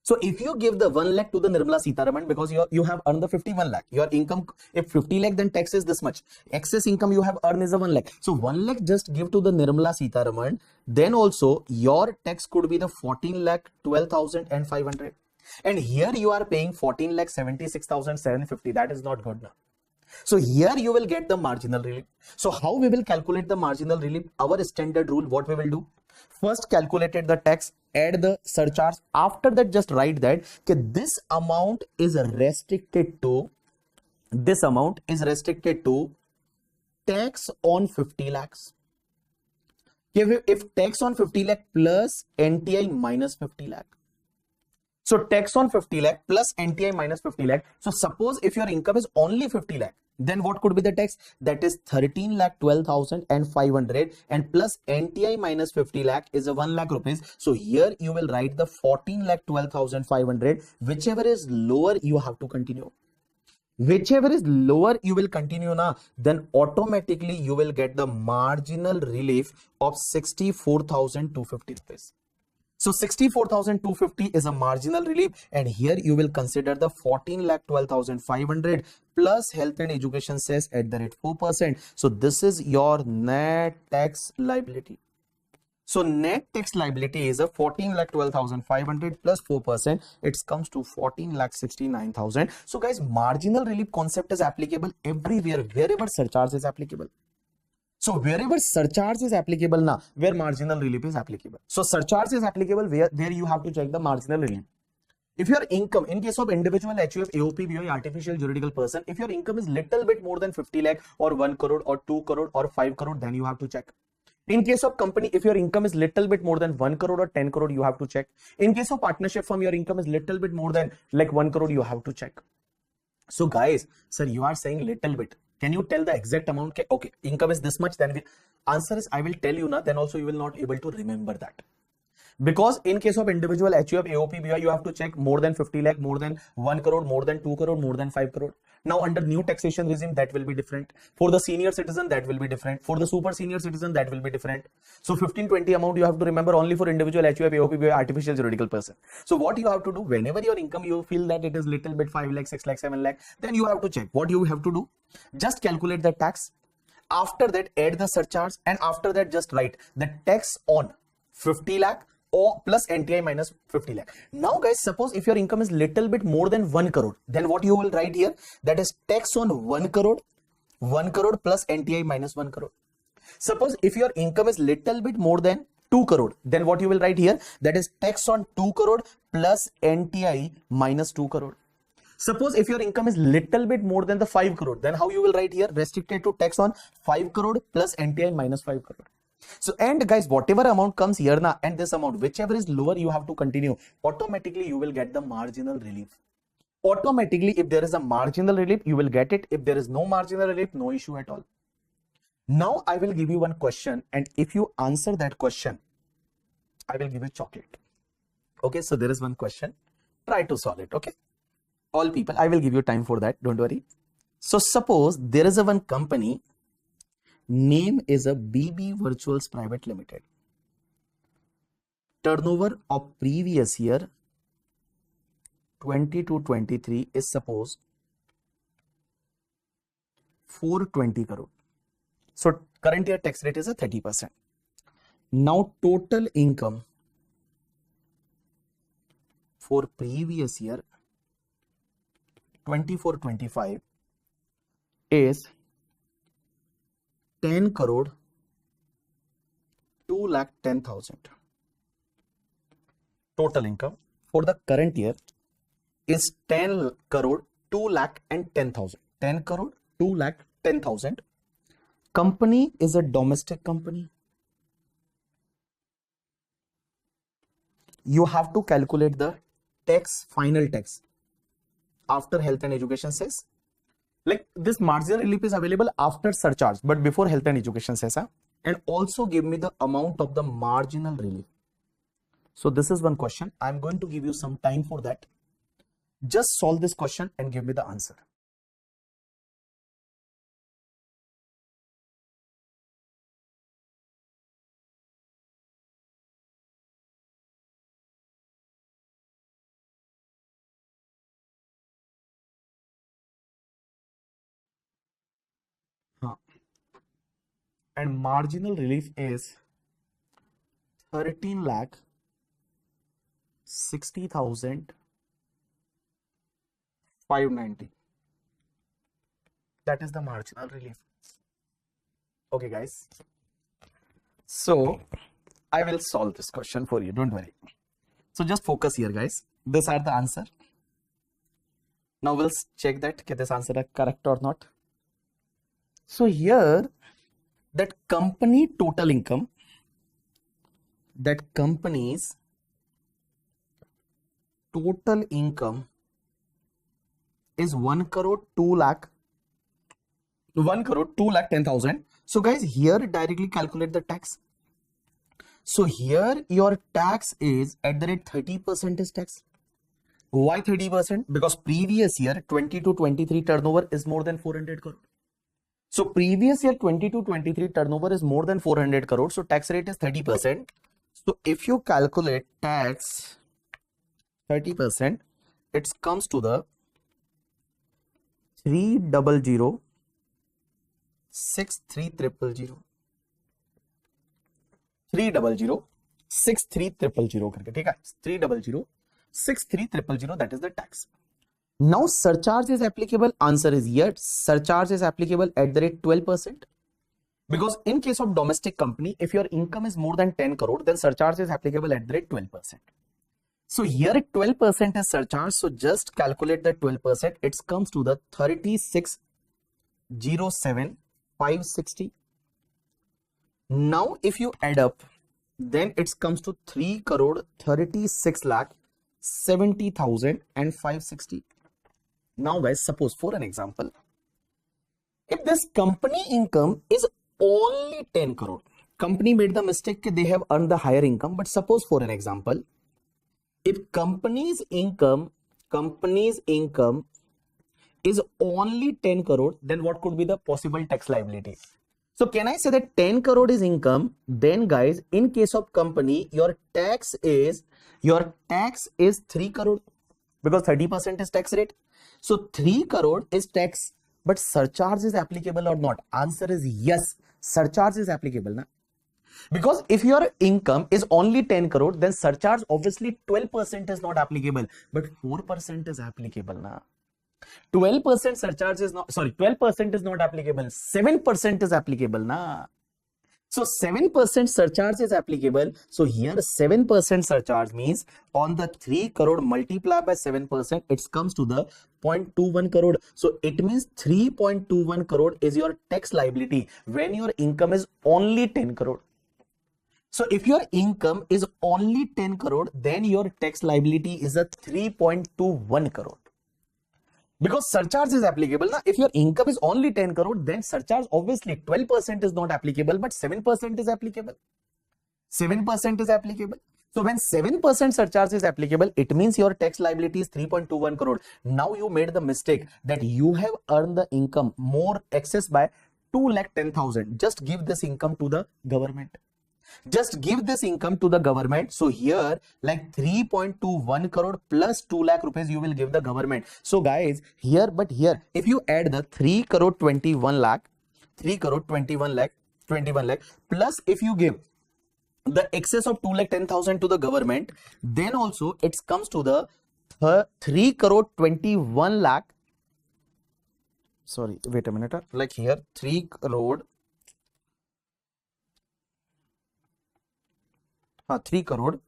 So if you give the 1 lakh to the Nirmala Sitharaman because you have earned the 51 lakh, your income, if 50 lakh, then tax is this much. Excess income you have earned is a 1 lakh. So 1 lakh just give to the Nirmala Sitharaman. Then also your tax could be the 14,12,500. And here you are paying 14,76,750. That is not good now. So here you will get the marginal relief. So how we will calculate the marginal relief? Our standard rule, what we will do? First calculated the tax, add the surcharge. After that, just write that this amount is restricted to tax on 50 lakhs. If tax on 50 lakh plus NTI minus 50 lakh. So tax on 50 lakh plus NTI minus 50 lakh. So suppose if your income is only 50 lakh, then what could be the tax? That is 13,12,500 and plus NTI minus 50 lakh is a 1 lakh rupees. So here you will write the 14,12,500. Whichever is lower, you have to continue. Whichever is lower, you will continue now. Then automatically you will get the marginal relief of 64,250 rupees. So 64,250 is a marginal relief, and here you will consider the 14,12,500 plus health and education cess at the rate 4%. So this is your net tax liability. So net tax liability is a 14,12,500 plus 4%. It comes to 14,69,000. So guys, marginal relief concept is applicable everywhere, wherever surcharge is applicable. So wherever surcharge is applicable now, where marginal relief is applicable. So surcharge is applicable where you have to check the marginal relief. If your income, in case of individual, HUF, AOP, BOI, artificial juridical person, if your income is little bit more than 50 lakh or 1 crore or 2 crore or 5 crore, then you have to check. In case of company, if your income is little bit more than 1 crore or 10 crore, you have to check. In case of partnership firm, your income is little bit more than like 1 crore, you have to check. So guys, sir, you are saying little bit. Can you tell the exact amount? Okay, income is this much. Then answer is I will tell you now. Then also you will not able to remember that. Because in case of individual HUF, AOP, BOI, you have to check more than 50 lakh, more than 1 crore, more than 2 crore, more than 5 crore. Now under new taxation regime, that will be different. For the senior citizen, that will be different. For the super senior citizen, that will be different. So 1520 amount you have to remember only for individual HUF, AOP, BOI, artificial juridical person. So what you have to do, whenever your income you feel that it is little bit 5 lakh, 6 lakh, 7 lakh, then you have to check. What you have to do? Just calculate the tax. After that, add the surcharge, and after that, just write the tax on 50 lakh or plus NTI minus 50 lakh. Now guys, suppose if your income is little bit more than 1 crore, then what you will write here? That is tax on 1 crore plus NTI minus 1 crore. Suppose if your income is little bit more than 2 crore, then what you will write here? That is tax on 2 crore plus NTI minus 2 crore. Suppose if your income is little bit more than the 5 crore, then how you will write here? Restricted to tax on 5 crore plus NTI minus 5 crore. So, and guys, whatever amount comes here now and this amount, whichever is lower, you have to continue. Automatically, you will get the marginal relief. Automatically, if there is a marginal relief, you will get it. If there is no marginal relief, no issue at all. Now, I will give you one question, and if you answer that question, I will give you chocolate. Okay, so there is one question. Try to solve it, okay? All people, I will give you time for that. Don't worry. So, suppose there is a one company. Name is a BB Virtuals Private Limited. Turnover of previous year 20 to 23 is suppose 420 crore. So current year tax rate is a 30%. Now total income for previous year 24-25 is 10 crore 2,10,000. total income for the current year is 10 crore 2 lakh and 10,000. 10 crore 2 lakh 10,000. Company is a domestic company. You have to calculate the tax, final tax after health and education cess. Like this marginal relief is available after surcharge, but before health and education cess. And also give me the amount of the marginal relief. So this is one question. I'm going to give you some time for that. Just solve this question and give me the answer. And marginal relief is 13 lakh 60,590. That is the marginal relief. Okay, guys. So I will solve this question for you. Don't worry. So just focus here, guys. These are the answer. Now we'll check that this answer is correct or not. So here, that company total income, that company's total income is 1 crore 2 lakh 10,000. So guys, here directly calculate the tax. So here your tax is at the rate 30% is tax. Why 30%? Because previous year 22-23 turnover is more than 400 crore. So previous year 22-23 turnover is more than 400 crore. So tax rate is 30%. So if you calculate tax 30%, it comes to the 300,63,000. 300,63,000 करके ठीक है 300,63,000 that is the tax. Now surcharge is applicable. Answer is yes. Surcharge is applicable at the rate 12%. Because in case of domestic company, if your income is more than 10 crore, then surcharge is applicable at the rate 12%. So here 12% is surcharge. So just calculate the 12%. It comes to the 36,07,560. Now if you add up, then it comes to 3 crore 36 lakh 70,560. Now guys, suppose for an example, if this company income is only 10 crore, company made the mistake they have earned the higher income, but suppose for an example, if company's income is only 10 crore, then what could be the possible tax liability? So can I say that 10 crore is income? Then guys, in case of company, your tax is 3 crore because 30% is tax rate. So 3 crore is tax, but surcharge is applicable or not? Answer is yes, surcharge is applicable. Na? Because if your income is only 10 crore, then surcharge obviously 12% is not applicable, but 4% is applicable. Na? 12% surcharge is not, 12% is not applicable, 7% is applicable. Na? So 7% surcharge is applicable. So here 7% surcharge means on the 3 crore multiplied by 7%, it comes to the 0.21 crore. So it means 3.21 crore is your tax liability when your income is only 10 crore. So if your income is only 10 crore, then your tax liability is a 3.21 crore. Because surcharge is applicable. Na? If your income is only 10 crore, then surcharge obviously 12% is not applicable, but 7% is applicable. 7% is applicable. So when 7% surcharge is applicable, it means your tax liability is 3.21 crore. Now you made the mistake that you have earned the income more excess by 2,10,000. Just give this income to the government. Just give this income to the government. So here like 3.21 crore plus 2 lakh rupees you will give the government. So guys, here if you add the 3 crore 21 lakh plus if you give the excess of 2,10,000 to the government, then also it comes to the 3 crore 21 lakh. Sorry, wait a minute. Like here 3 crore 3 crore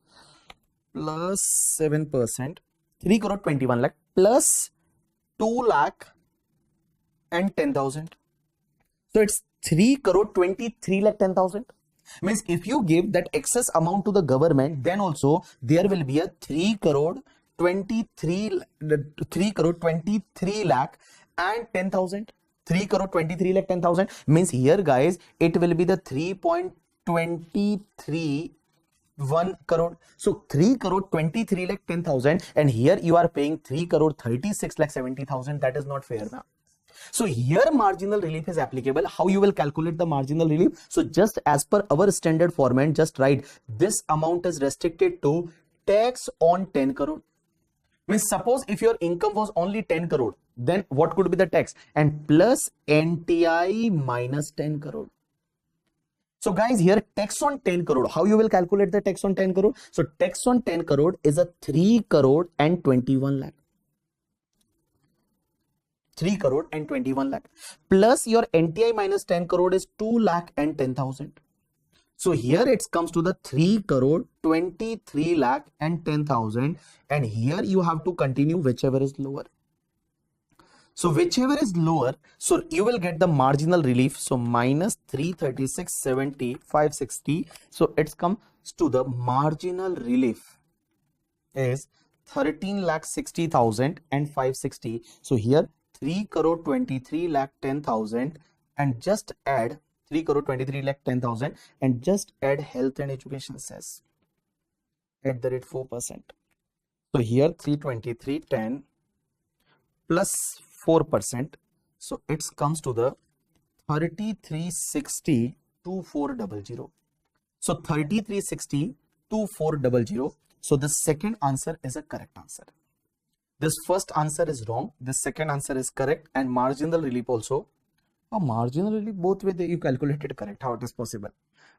plus 7%, 3 crore 21 lakh plus 2 lakh and 10,000. So it's 3 crore 23 lakh 10,000. Means if you give that excess amount to the government, then also there will be a 3 crore 23 lakh and 10,000. 3 crore 23 lakh 10,000 means here guys it will be the 3.23 1 crore. So 3 crore 23 lakh 10,000 and here you are paying 3 crore 36 lakh 70,000. That is not fair now. So here marginal relief is applicable. How you will calculate the marginal relief? So just as per our standard format, just write this amount is restricted to tax on 10 crore. Means suppose if your income was only 10 crore, then what could be the tax? And plus NTI minus 10 crore. So guys, here tax on 10 crore. How you will calculate the tax on 10 crore? So tax on 10 crore is a 3 crore and 21 lakh. 3 crore and 21 lakh plus your NTI minus 10 crore is 2 lakh and 10,000. So here it comes to the 3 crore 23 lakh and 10,000 and here you have to continue whichever is lower. So whichever is lower, so you will get the marginal relief. So minus 336, 70, 560. So it comes to the marginal relief is 13 lakh 60,000 and 560. So here 3 crore 23 lakh 10,000 and just add 3 crore 23 lakh 10,000 and just add health and education cess at the rate 4%. So here 323.10 plus 4%. So it comes to the 3360 2400. So 3360 2400. So the second answer is a correct answer. This first answer is wrong. This second answer is correct. And marginal relief also. Oh, marginal relief both way you calculated correct. How it is possible?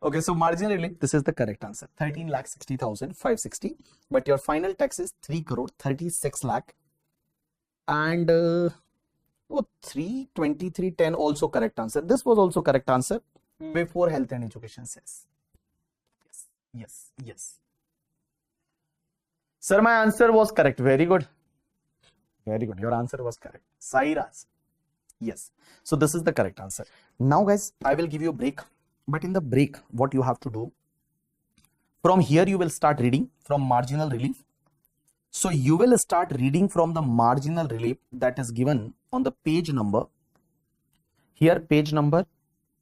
Okay, so marginal relief, this is the correct answer. 13,60,560. But your final tax is 3 crore 36 lakh. And 323.10 also correct answer. This was also correct answer before health and education says. Yes, yes, yes. Sir, my answer was correct. Very good. Very good. Your answer was correct. Sairaj. Yes. So this is the correct answer. Now guys, I will give you a break. But in the break, what you have to do, from here you will start reading from marginal relief. So you will start reading from the marginal relief that is given on the page number. Here page number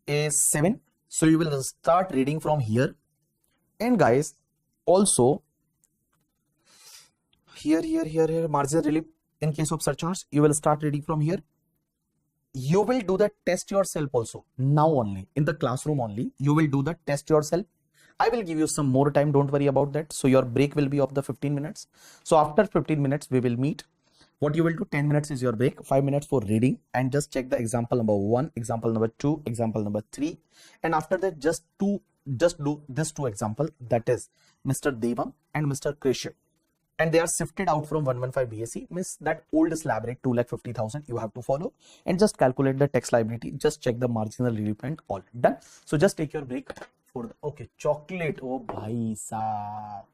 is 7. So you will start reading from here. And guys, also here marginal relief in case of surcharge, you will start reading from here. You will do the test yourself also. Now only in the classroom only you will do the test yourself. I will give you some more time, don't worry about that. So your break will be of the 15 minutes. So after 15 minutes, we will meet. What you will do, 10 minutes is your break, 5 minutes for reading and just check the example number 1, example number 2, example number 3. And after that, just do this 2 example, that is Mr. Devam and Mr. Krishan. And they are sifted out from 115 BSc, means that old slab rate 2,50,000 you have to follow and just calculate the tax liability, just check the marginal relief and all done. So just take your break. Okay, chocolate. Oh, bhai saab.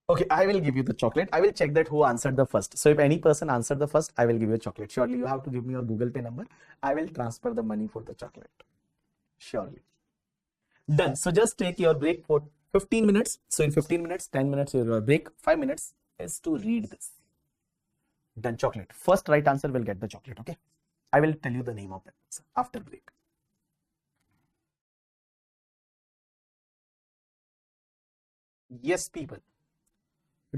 Okay, I will give you the chocolate. I will check that who answered the first. So if any person answered the first, I will give you a chocolate. Surely you have to give me your Google Pay number. I will transfer the money for the chocolate. Surely. Done. So just take your break for 15 minutes. So in 15 minutes, 10 minutes is your break. 5 minutes is to read this. Done. Chocolate. First right answer will get the chocolate. Okay. I will tell you the name of that answer after break. Yes, people.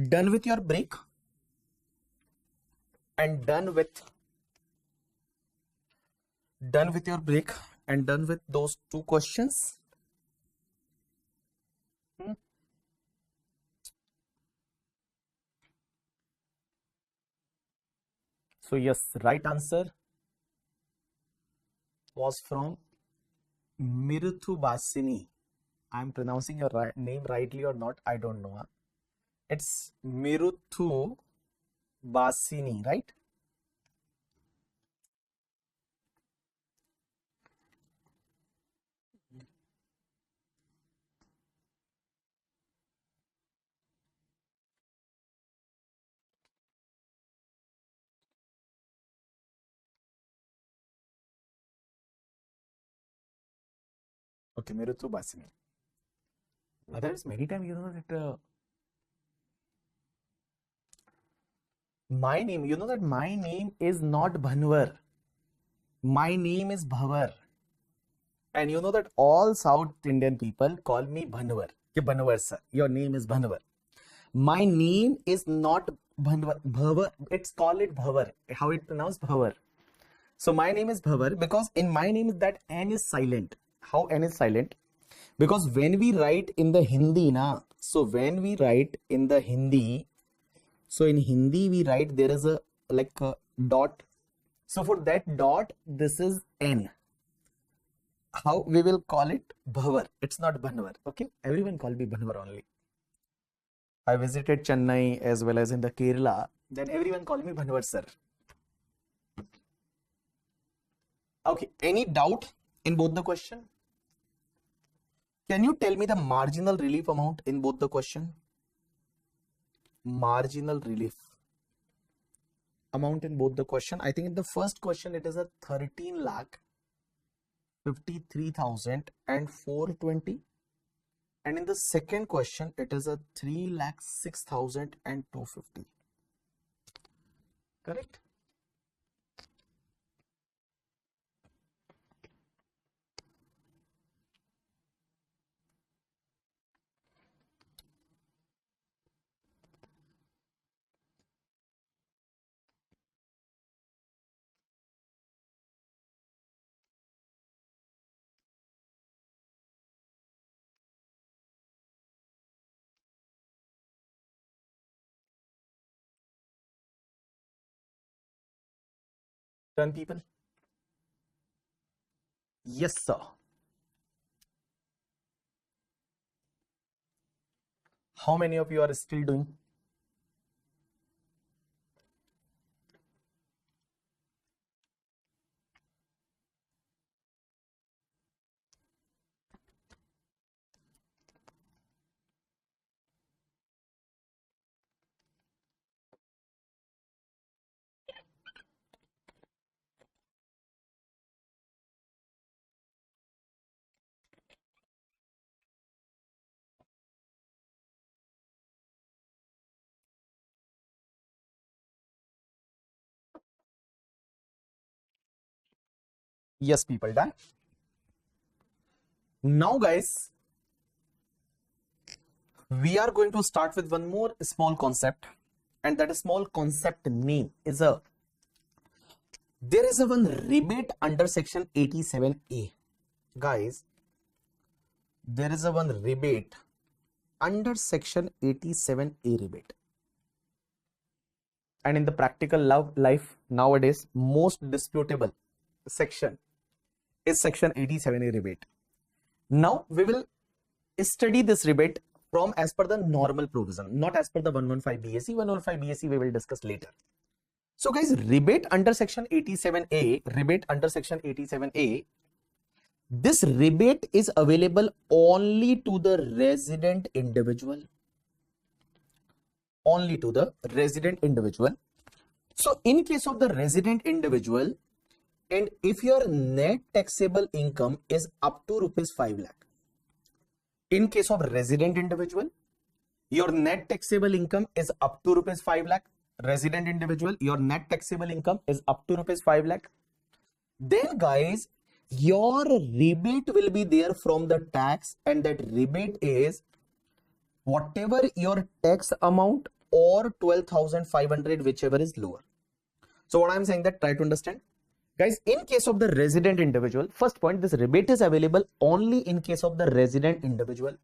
Done with your break and done with your break and done with those 2 questions. So yes, right answer was from Miruthu Basini. I'm pronouncing your name rightly or not, I don't know. It's Miruthu Basini, right? Okay, mere to basini. Others many times you know that my name, you know that my name is not Bhanwar. My name is Bhavar. And you know that all South Indian people call me Bhanwar. Ki Bhanwar sir, your name is Bhanwar. My name is not Bhanwar. Bhavar. It's called it Bhavar. How it pronounced Bhavar. So my name is Bhavar because in my name that N is silent. How N is silent? Because when we write in the Hindi na, so when we write in the Hindi, so in Hindi we write there is a like a dot. So for that dot, this is N. How we will call it Bhavar. It's not Bhanwar. Okay, everyone call me Bhanwar only. I visited Chennai as well as in the Kerala. Then everyone call me Bhanwar sir. Okay, any doubt in both the question? Can you tell me the marginal relief amount in both the question? Marginal relief amount in both the question. I think in the first question it is a 13 lakh 53,420, and in the second question it is a 3,06,250. Correct? Done, people? Yes, sir. How many of you are still doing? Yes, people, done. Now, guys, we are going to start with one more small concept, and that small concept name is there is a one rebate under section 87A. Guys, there is a one rebate under section 87A rebate. And in the practical life nowadays, most disputable section is section 87A rebate. Now we will study this rebate from as per the normal provision, not as per the 115 BSc. 115 BSc we will discuss later. So guys, rebate under section 87A, rebate under section 87A, this rebate is available only to the resident individual. Only to the resident individual. So in case of the resident individual, and if your net taxable income is up to rupees 5 lakh, in case of resident individual, your net taxable income is up to rupees 5 lakh. Resident individual, your net taxable income is up to rupees 5 lakh. Then guys, your rebate will be there from the tax, and that rebate is whatever your tax amount or 12,500, whichever is lower. So what I'm saying that try to understand. Guys, in case of the resident individual, first point, this rebate is available only in case of the resident individual.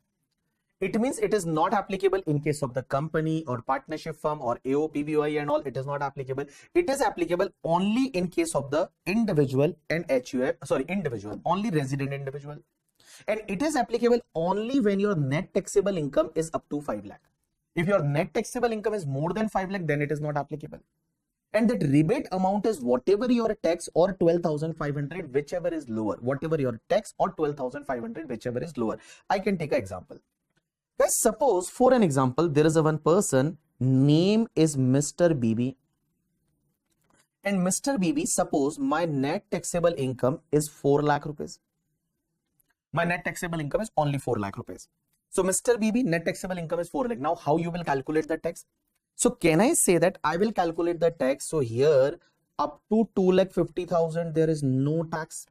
It means it is not applicable in case of the company or partnership firm or AOPBOI and all. It is not applicable. It is applicable only in case of the individual and individual, only resident individual. And it is applicable only when your net taxable income is up to 5 lakh. If your net taxable income is more than 5 lakh, then it is not applicable. And that rebate amount is whatever your tax or 12,500, whichever is lower. Whatever your tax or 12,500, whichever is lower. I can take an example. Guys, suppose for an example, there is a one person, name is Mr. BB. And Mr. BB, suppose my net taxable income is 4 lakh rupees. My net taxable income is only 4 lakh rupees. So Mr. BB, net taxable income is 4 lakh. Now how you will calculate the tax? So can I say that I will calculate the tax? So here up to 2,50,000 there is no tax.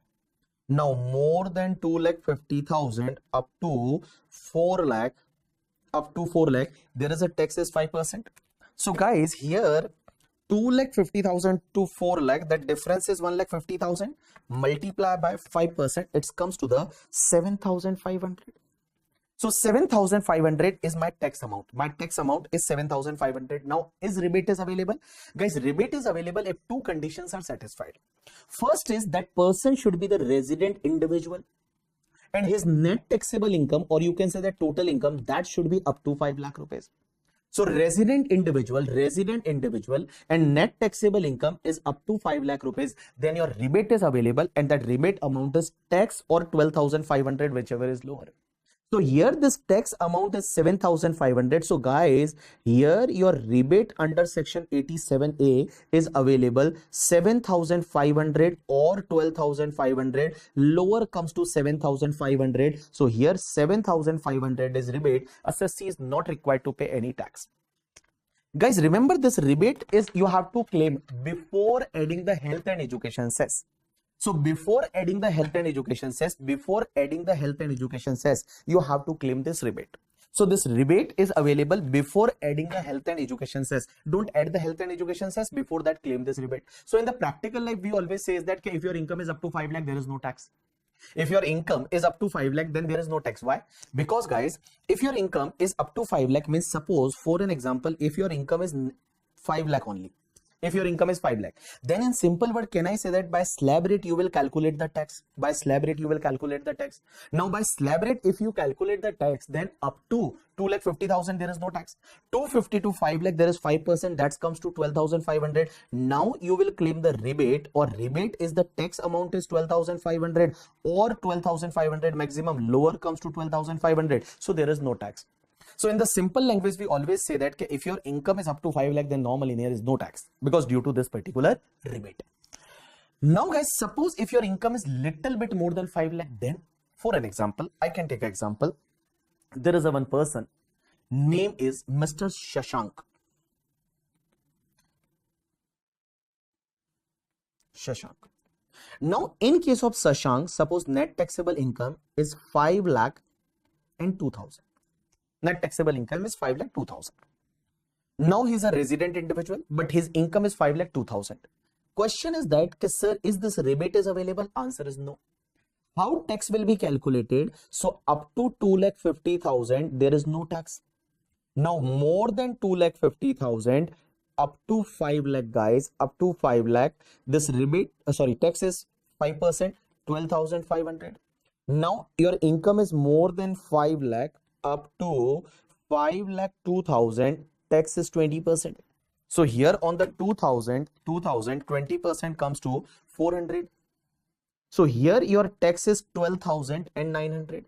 Now more than 2,50,000 up to 4 lakh, there is a tax is 5%. So guys, here 2,50,000 to 4 lakh, that difference is 1,50,000. Multiply by 5%, it comes to the 7,500. So 7,500 is my tax amount. My tax amount is 7,500. Now, is rebate is available? Guys, rebate is available if two conditions are satisfied. First is that person should be the resident individual and his net taxable income, or you can say that total income, that should be up to 5 lakh rupees. So resident individual and net taxable income is up to 5 lakh rupees. Then your rebate is available and that rebate amount is tax or 12,500, whichever is lower. So here this tax amount is 7,500. So guys, here your rebate under section 87A is available 7,500 or 12,500. Lower comes to 7,500. So here 7,500 is rebate. Assessee is not required to pay any tax. Guys, remember this rebate is you have to claim before adding the health and education cess. So before adding the health and education cess, you have to claim this rebate. So this rebate is available before adding the health and education cess. Don't add the health and education cess, before that claim this rebate. So in the practical life, we always say that if your income is up to 5 lakh, there is no tax. If your income is up to 5 lakh, then there is no tax. Why? Because guys, if your income is up to 5 lakh, means suppose for an example, if your income is 5 lakh only, if your income is 5 lakh, then in simple word, can I say that by slab rate you will calculate the tax? By slab rate you will calculate the tax. Now by slab rate, if you calculate the tax, then up to 2,50,000 there is no tax. 250 to 5 lakh there is 5%, that comes to 12,500. Now you will claim the rebate, or rebate is the tax amount is 12,500 or 12,500 maximum, lower comes to 12,500. So there is no tax. So in the simple language, we always say that if your income is up to 5 lakh, then normally there is no tax, because due to this particular rebate. Now guys, suppose if your income is little bit more than 5 lakh, then for an example, I can take an example. There is a one person, name is Mr. Shashank. Now in case of Shashank, suppose net taxable income is 5 lakh and 2,000. Net taxable income is 5 lakh 2,000. Now he is a resident individual, but his income is 5 lakh 2,000. Question is that, sir, is this rebate is available? Answer is no. How tax will be calculated? So up to 2,50,000 there is no tax. Now more than 2,50,000 up to 5 lakh, guys, up to 5 lakh, this rebate, tax is 5%, 12,500. Now your income is more than 5 lakh up to 5 lakh 2,000, tax is 20%. So here on the 2,000, 20% comes to 400. So here your tax is 12,900.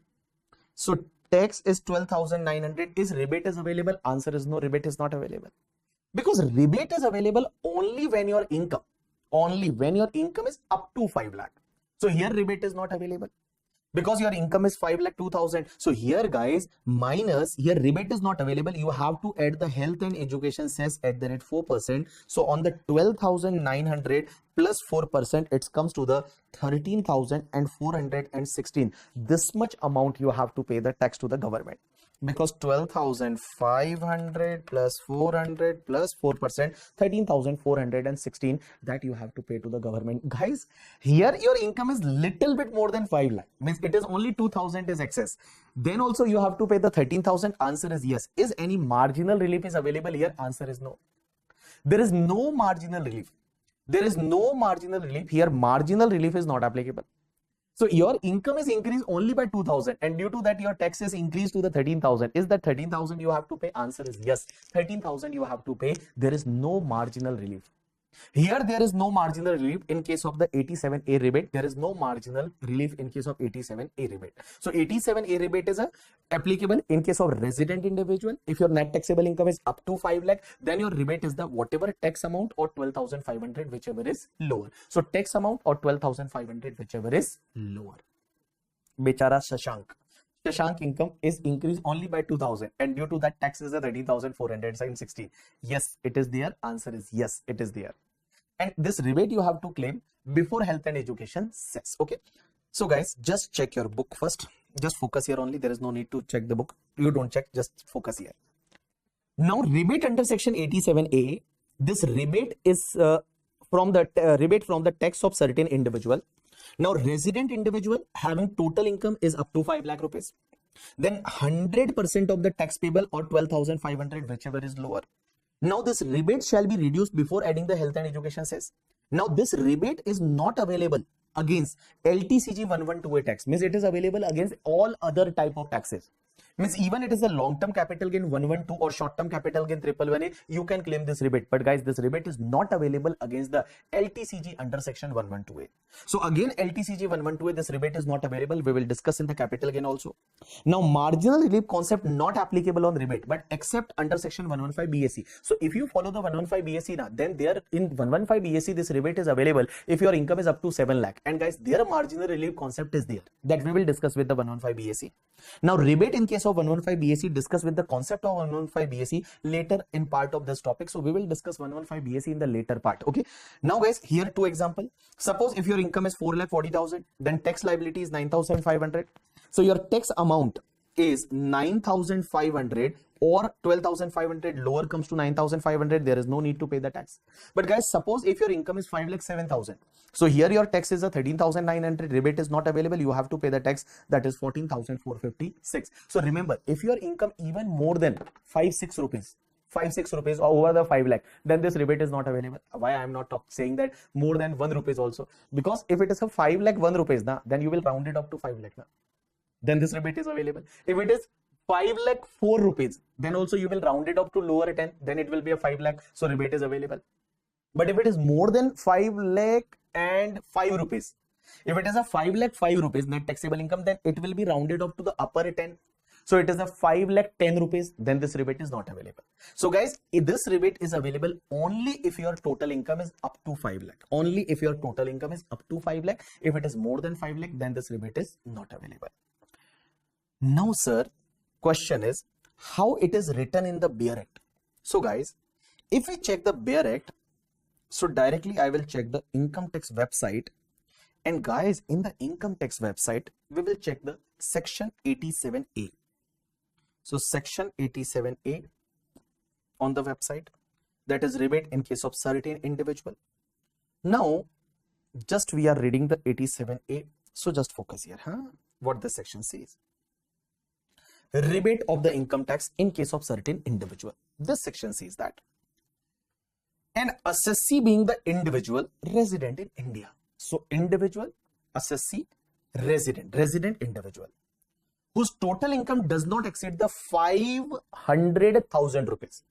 So tax is 12,900. Is rebate is available? Answer is no, rebate is not available. Because rebate is available only when your income is up to 5 lakh. So here rebate is not available, because your income is 5 lakh 2,000. So here guys, minus, here rebate is not available. You have to add the health and education cess at the rate 4%. So on the 12,900 plus 4%, it comes to the 13,416. This much amount you have to pay the tax to the government, because 12,500 plus 400 plus 4%, 13,416 that you have to pay to the government. Guys, here your income is little bit more than 5 lakh, means it is only 2,000 is excess. Then also you have to pay the 13,000. Answer is yes. Is any marginal relief is available here? Answer is no. There is no marginal relief. There is no marginal relief here. Marginal relief is not applicable. So your income is increased only by 2,000, and due to that your tax is increased to the 13,000. Is that 13,000 you have to pay? Answer is yes. 13,000 you have to pay. There is no marginal relief. Here there is no marginal relief in case of the 87A rebate. There is no marginal relief in case of 87A rebate. So 87A rebate is applicable in case of resident individual. If your net taxable income is up to 5 lakh, then your rebate is the whatever tax amount or 12,500, whichever is lower. So tax amount or 12,500, whichever is lower. Bechara Shashank. Shashank income is increased only by 2000 and due to that tax is a 13,416. Yes, it is there. Answer is yes, it is there. And this rebate you have to claim before health and education cess. Okay. So guys, just check your book first. Just focus here only. There is no need to check the book. You don't check, just focus here. Now rebate under section 87A. This rebate is from the rebate from the tax of certain individual. Now resident individual having total income is up to 5 lakh rupees. Then 100% of the tax payable or 12,500 whichever is lower. Now this rebate shall be reduced before adding the health and education cess. Now this rebate is not available against LTCG 1128 tax. Means it is available against all other type of taxes. Means even it is a long-term capital gain 112 or short-term capital gain 111A, you can claim this rebate. But guys, this rebate is not available against the LTCG under section 112A. So again, LTCG 112A, this rebate is not available. We will discuss in the capital gain also. Now, marginal relief concept not applicable on rebate, but except under section 115 BSc. So if you follow the 115 BSc now, then there in 115 BSc, this rebate is available if your income is up to 7 lakh. And guys, their marginal relief concept is there that we will discuss with the 115 BSc. Now, rebate in case of 115 BSc, discuss with the concept of 115 BSc later in part of this topic. So we will discuss 115 BSc in the later part. Okay. Now guys, here two example. Suppose if your income is 4,40,000, then tax liability is 9,500. So your tax amount is 9,500 or 12,500, lower comes to 9,500. There is no need to pay the tax. But guys, suppose if your income is 5,07,000. So here your tax is a 13,900. Rebate is not available. You have to pay the tax, that is 14,456. So remember, if your income even more than 5-6 rupees or over the 5 lakh, then this rebate is not available. Why I am not saying that more than 1 rupees also? Because if it is a 5 lakh 1 rupees, then you will round it up to 5 lakh. Then this rebate is available. If it is 5 lakh 4 rupees, then also you will round it up to lower 10, then it will be a 5 lakh. So rebate is available. But if it is more than 5 lakh and 5 rupees, if it is a 5 lakh 5 rupees net taxable income, then it will be rounded up to the upper 10. So it is a 5 lakh 10 rupees, then this rebate is not available. So guys, this rebate is available only if your total income is up to 5 lakh. Only if your total income is up to 5 lakh. If it is more than 5 lakh, then this rebate is not available. Now, sir, question is how it is written in the Bear Act. So guys, if we check the Bear Act, so directly I will check the income tax website. And guys, in the income tax website, we will check the section 87A. So section 87A on the website, that is rebate in case of certain individual. Now, just we are reading the 87A. So just focus here, what the section says. Rebate of the income tax in case of certain individual. This section says that an assessee being the individual resident in India. So individual, assessee, resident individual, whose total income does not exceed the 500,000 rupees.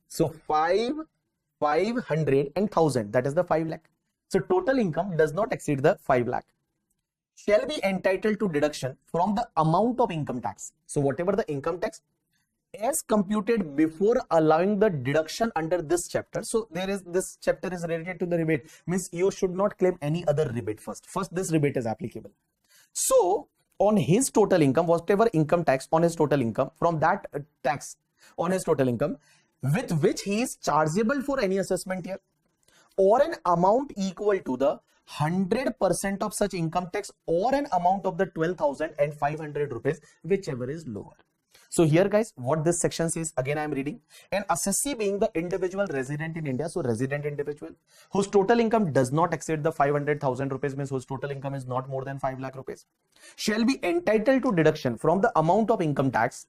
So 500 and 1,000, that is the 5 lakh. So total income does not exceed the 5 lakh. Shall be entitled to deduction from the amount of income tax. So whatever the income tax as computed before allowing the deduction under this chapter. So there is, this chapter is related to the rebate, means you should not claim any other rebate first. First this rebate is applicable. So on his total income, whatever income tax on his total income, from that tax on his total income with which he is chargeable for any assessment here, or an amount equal to the 100% of such income tax, or an amount of the 12,500 rupees, whichever is lower. So here guys, what this section says, again I am reading. An assessee being the individual resident in India, so resident individual, whose total income does not exceed the 500,000 rupees, means whose total income is not more than 5 lakh rupees, shall be entitled to deduction from the amount of income tax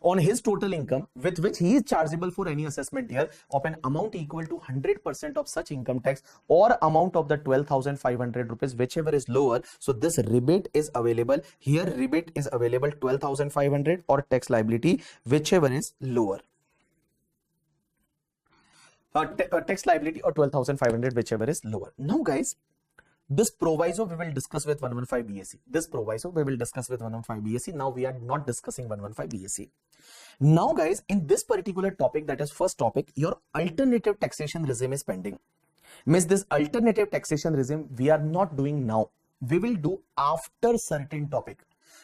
on his total income with which he is chargeable for any assessment here of an amount equal to 100% of such income tax, or amount of the 12,500 rupees, whichever is lower. So this rebate is available here. Rebate is available 12,500 or tax liability, whichever is lower. Tax liability or 12,500, whichever is lower. Now guys, this proviso we will discuss with 115 BSc. This proviso we will discuss with 115 BSc. Now we are not discussing 115 BSc. Now guys, in this particular topic, that is first topic, your alternative taxation regime is pending. Means this alternative taxation regime we are not doing now. We will do after certain topic.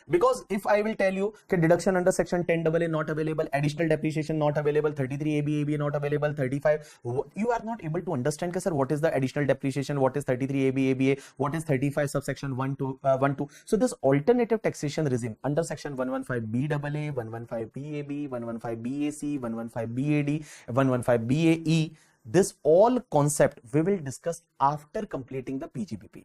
Because if I will tell you that deduction under section 10AA not available, additional depreciation not available, 33AB ABA not available, 35, you are not able to understand sir what is the additional depreciation, what is 33AB ABA, what is 35 subsection 1 to 2. So this alternative taxation regime under section 115 BAA, 115 BAB, 115 BAC, 115 BAD, 115 BAE, this all concept we will discuss after completing the PGBP.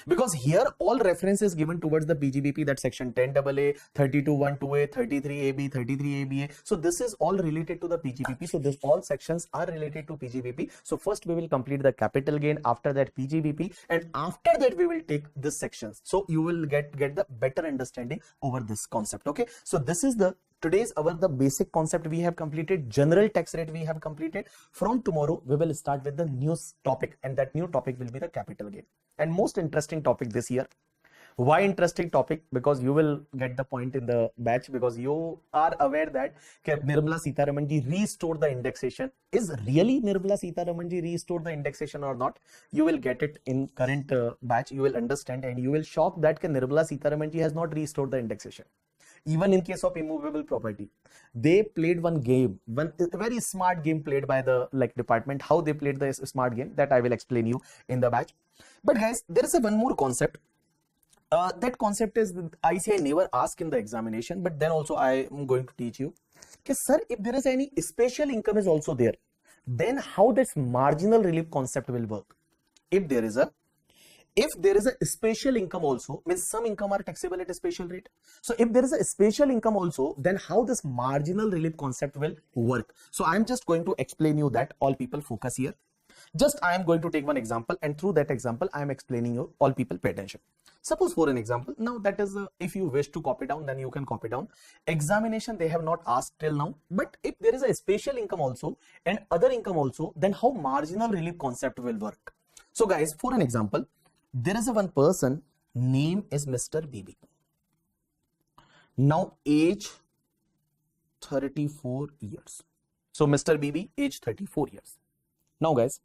Because here all reference is given towards the PGBP, that section 10AA, 32(1)(2)A, 33AB, 33ABA. So this is all related to the PGBP. So this all sections are related to PGBP. So first we will complete the capital gain, after that PGBP, and after that we will take this sections. So you will get the better understanding over this concept. Okay. So this is the today's the basic concept we have completed, general tax rate we have completed. From tomorrow we will start with the new topic, and that new topic will be the capital gain, and most interesting topic this year. Why interesting topic? Because you will get the point in the batch, because you are aware that Nirmala Sitharaman ji restored the indexation. Is really Nirmala Sitharaman ji restored the indexation or not? You will get it in current batch. You will understand, and you will shock that Nirmala Sitharaman ji has not restored the indexation. Even in case of immovable property, they played one game, one very smart game played by the department. How they played the smart game, that I will explain you in the batch. But guys, there is one more concept. That concept is ICI never asked in the examination, but then also I am going to teach you. Okay, sir, if there is any special income is also there, then how this marginal relief concept will work? If there is a special income also, means some income are taxable at a special rate. So if there is a special income also, then how this marginal relief concept will work? So I am just going to explain you that. All people focus here. Just I am going to take one example, and through that example I am explaining you. All people pay attention. Suppose for an example, now that is if you wish to copy down, then you can copy down. Examination they have not asked till now, but if there is a special income also and other income also, then how marginal relief concept will work? So guys, for an example, there is a one person, name is Mr. BB. Now age 34 years. So Mr. BB, age 34 years. Now guys,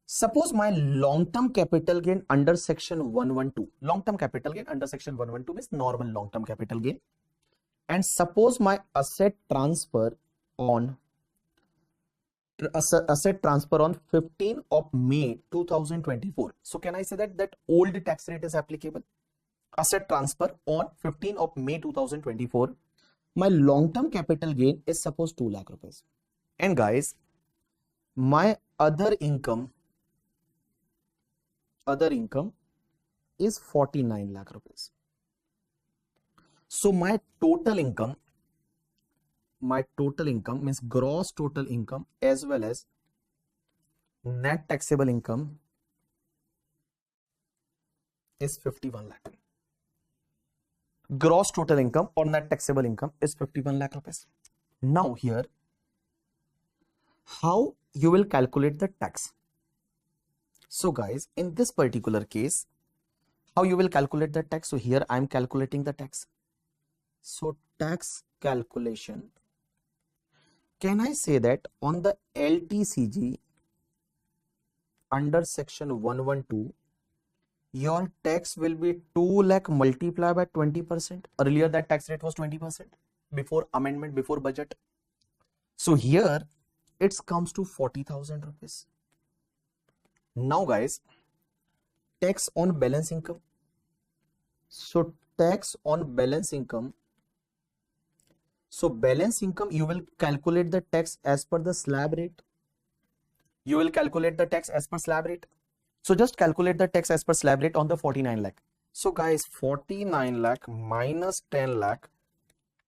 suppose my long-term capital gain under section 112, long-term capital gain under section 112 is normal long-term capital gain. And suppose my asset transfer on 15 of May 2024. So can I say that old tax rate is applicable? Asset transfer on 15 of May 2024. My long-term capital gain is suppose 2 lakh rupees. And guys, my other income is 49 lakh rupees. So my total income means gross total income as well as net taxable income is 51 lakh. Gross total income or net taxable income is 51 lakh rupees. Now here, how you will calculate the tax? So guys, in this particular case, how you will calculate the tax? So here I am calculating the tax. So tax calculation, can I say that on the LTCG under section 112, your tax will be 2 lakh multiplied by 20%. Earlier that tax rate was 20% before amendment, before budget. So here it comes to 40,000 rupees. Now guys, tax on balance income. So tax on balance income. So balance income, you will calculate the tax as per the slab rate. You will calculate the tax as per slab rate. So just calculate the tax as per slab rate on the 49 lakh. So guys, 49 lakh minus 10 lakh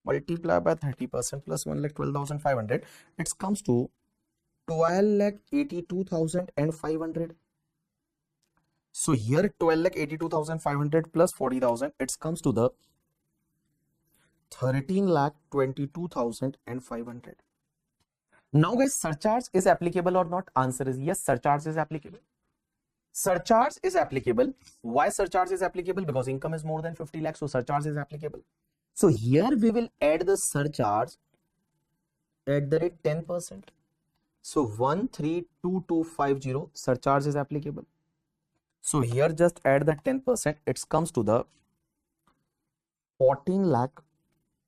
multiplied by 30% plus 1 lakh 12,500. It comes to 12,82,500. So here 12,82,500 plus 40,000, it comes to the 13,22,500. Now guys, surcharge is applicable or not? Answer is yes, surcharge is applicable. Surcharge is applicable. Why surcharge is applicable? Because income is more than 50 lakhs, so surcharge is applicable. So here we will add the surcharge at the rate 10%. So 132250 surcharge is applicable. So here just add the 10%. It comes to the 14 lakh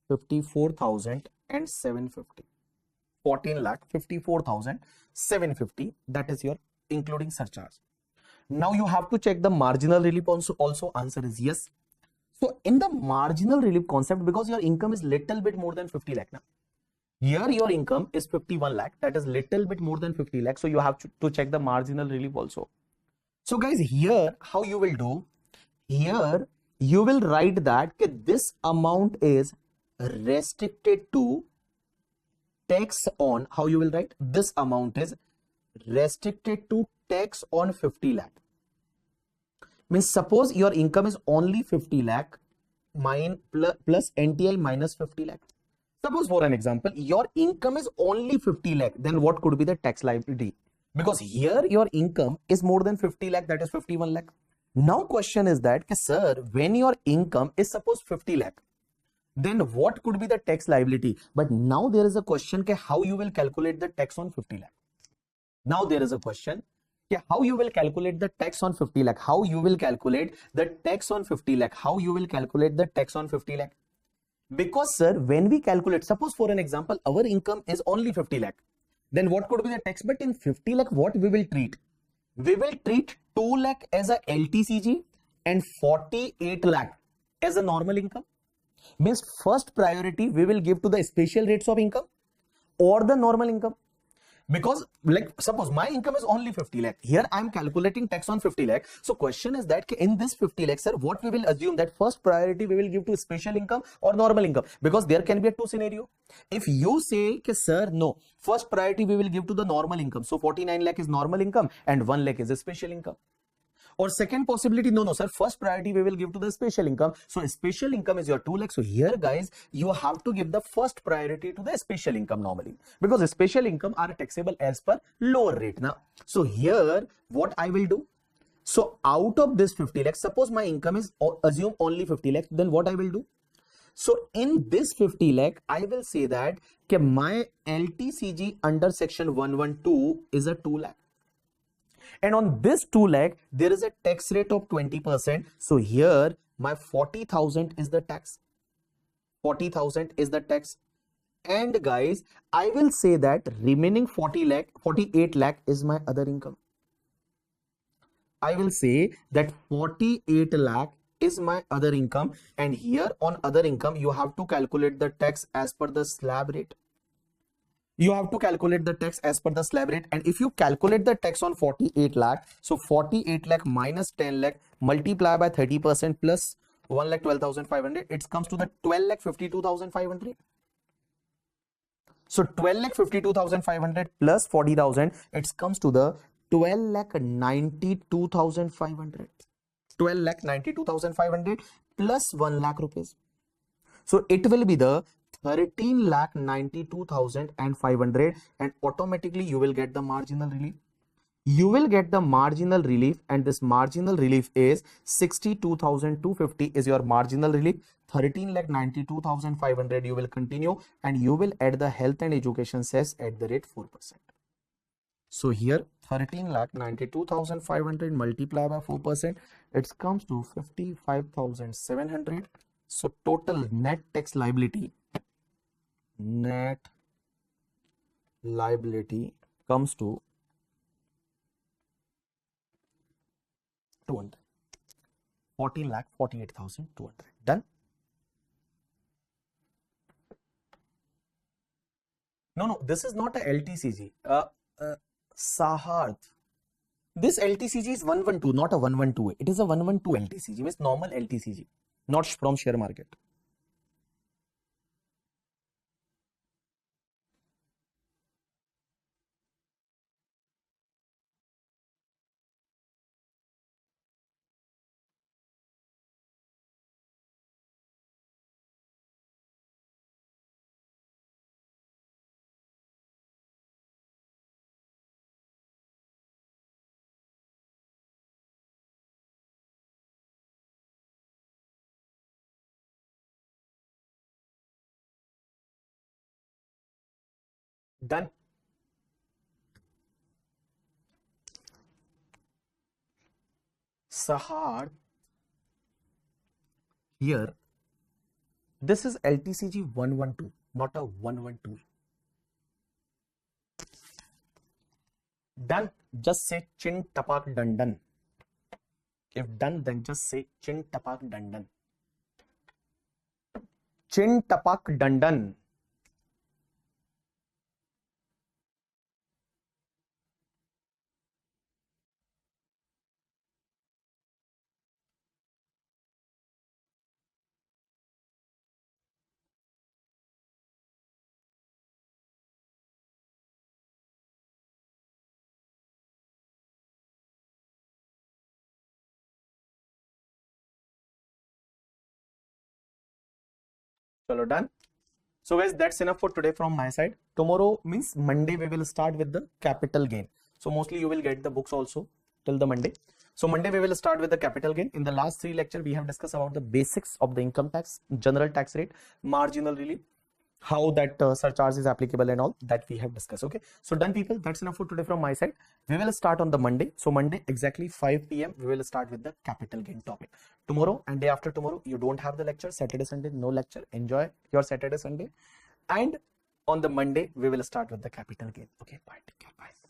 54,000 and 750. 14 lakh 54,750. That is your including surcharge. Now you have to check the marginal relief also. Answer is yes. So in the marginal relief concept, because your income is little bit more than 50 lakh now. Here your income is 51 lakh. That is little bit more than 50 lakh. So you have to check the marginal relief also. So guys, here how you will do? Here you will write that this amount is restricted to tax on. How you will write? This amount is restricted to tax on 50 lakh. Means suppose your income is only 50 lakh plus NTI minus 50 lakh. Suppose for an example, your income is only 50 lakh, then what could be the tax liability? Because here your income is more than 50 lakh, that is 51 lakh. Now question is that, sir, when your income is suppose 50 lakh, then what could be the tax liability? But now there is a question, how you will calculate the tax on 50 lakh? Now there is a question, how you will calculate the tax on 50 lakh? How you will calculate the tax on 50 lakh? How you will calculate the tax on 50 lakh? Because sir, when we calculate, suppose for an example, our income is only 50 lakh, then what could be the tax? But in 50 lakh, what we will treat? We will treat 2 lakh as a LTCG and 48 lakh as a normal income. Means first priority we will give to the special rates of income or the normal income. Because like suppose my income is only 50 lakh. Here I am calculating tax on 50 lakh. So question is that in this 50 lakh, sir, what we will assume that first priority we will give to special income or normal income? Because there can be a two scenario. If you say, sir, no, first priority we will give to the normal income. So 49 lakh is normal income and 1 lakh is a special income. Or second possibility, no, sir, first priority we will give to the special income. So special income is your 2 lakh. So here guys, you have to give the first priority to the special income normally, because special income are taxable as per lower rate now. So here what I will do? So out of this 50 lakh, suppose my income is, assume only 50 lakh, then what I will do? So in this 50 lakh, I will say that my LTCG under section 112 is a 2 lakh. And on this 2 lakh, there is a tax rate of 20%. So here my 40,000 is the tax. 40,000 is the tax. And guys, I will say that remaining 48 lakh is my other income. I will say that 48 lakh is my other income. And here on other income, you have to calculate the tax as per the slab rate. You have to calculate the tax as per the slab rate. And if you calculate the tax on 48 lakh, so 48 lakh minus 10 lakh multiply by 30% plus 1,12,500, it comes to the 12,52,500. So 12,52,500 plus 40,000, it comes to the 12,92,500. 12,92,500 plus 1 lakh rupees. So it will be the 13,92,500, and automatically you will get the marginal relief. You will get the marginal relief, and this marginal relief is 62,250 is your marginal relief. 13,92,500 you will continue, and you will add the health and education cess at the rate 4%. So here 13,92,500 multiplied by 4%, it comes to 55,700. So total net tax liability comes to 200. 14,48,200. Done? No, this is not a LTCG. Saharth. This LTCG is 112, not a 112. It is a 112 LTCG, means normal LTCG, not from share market. Done. Sahar, here This is LTCG 112, not a 112. Done. Just say chin tapak dandan. If done, then just say chin tapak dandan. Chin tapak dandan. Chalo, done. So guys, that's enough for today from my side. Tomorrow means Monday, we will start with the capital gain. So mostly you will get the books also till the Monday. So Monday we will start with the capital gain. In the last 3 lecture, we have discussed about the basics of the income tax, general tax rate, marginal relief, how that surcharge is applicable and all that we have discussed. Okay, so done people, that's enough for today from my side. We will start on the Monday. So Monday exactly 5 p.m. we will start with the capital gain topic. Tomorrow and day after tomorrow you don't have the lecture. Saturday, Sunday no lecture. Enjoy your Saturday, Sunday, and on the Monday we will start with the capital gain. Okay, bye, take care, bye.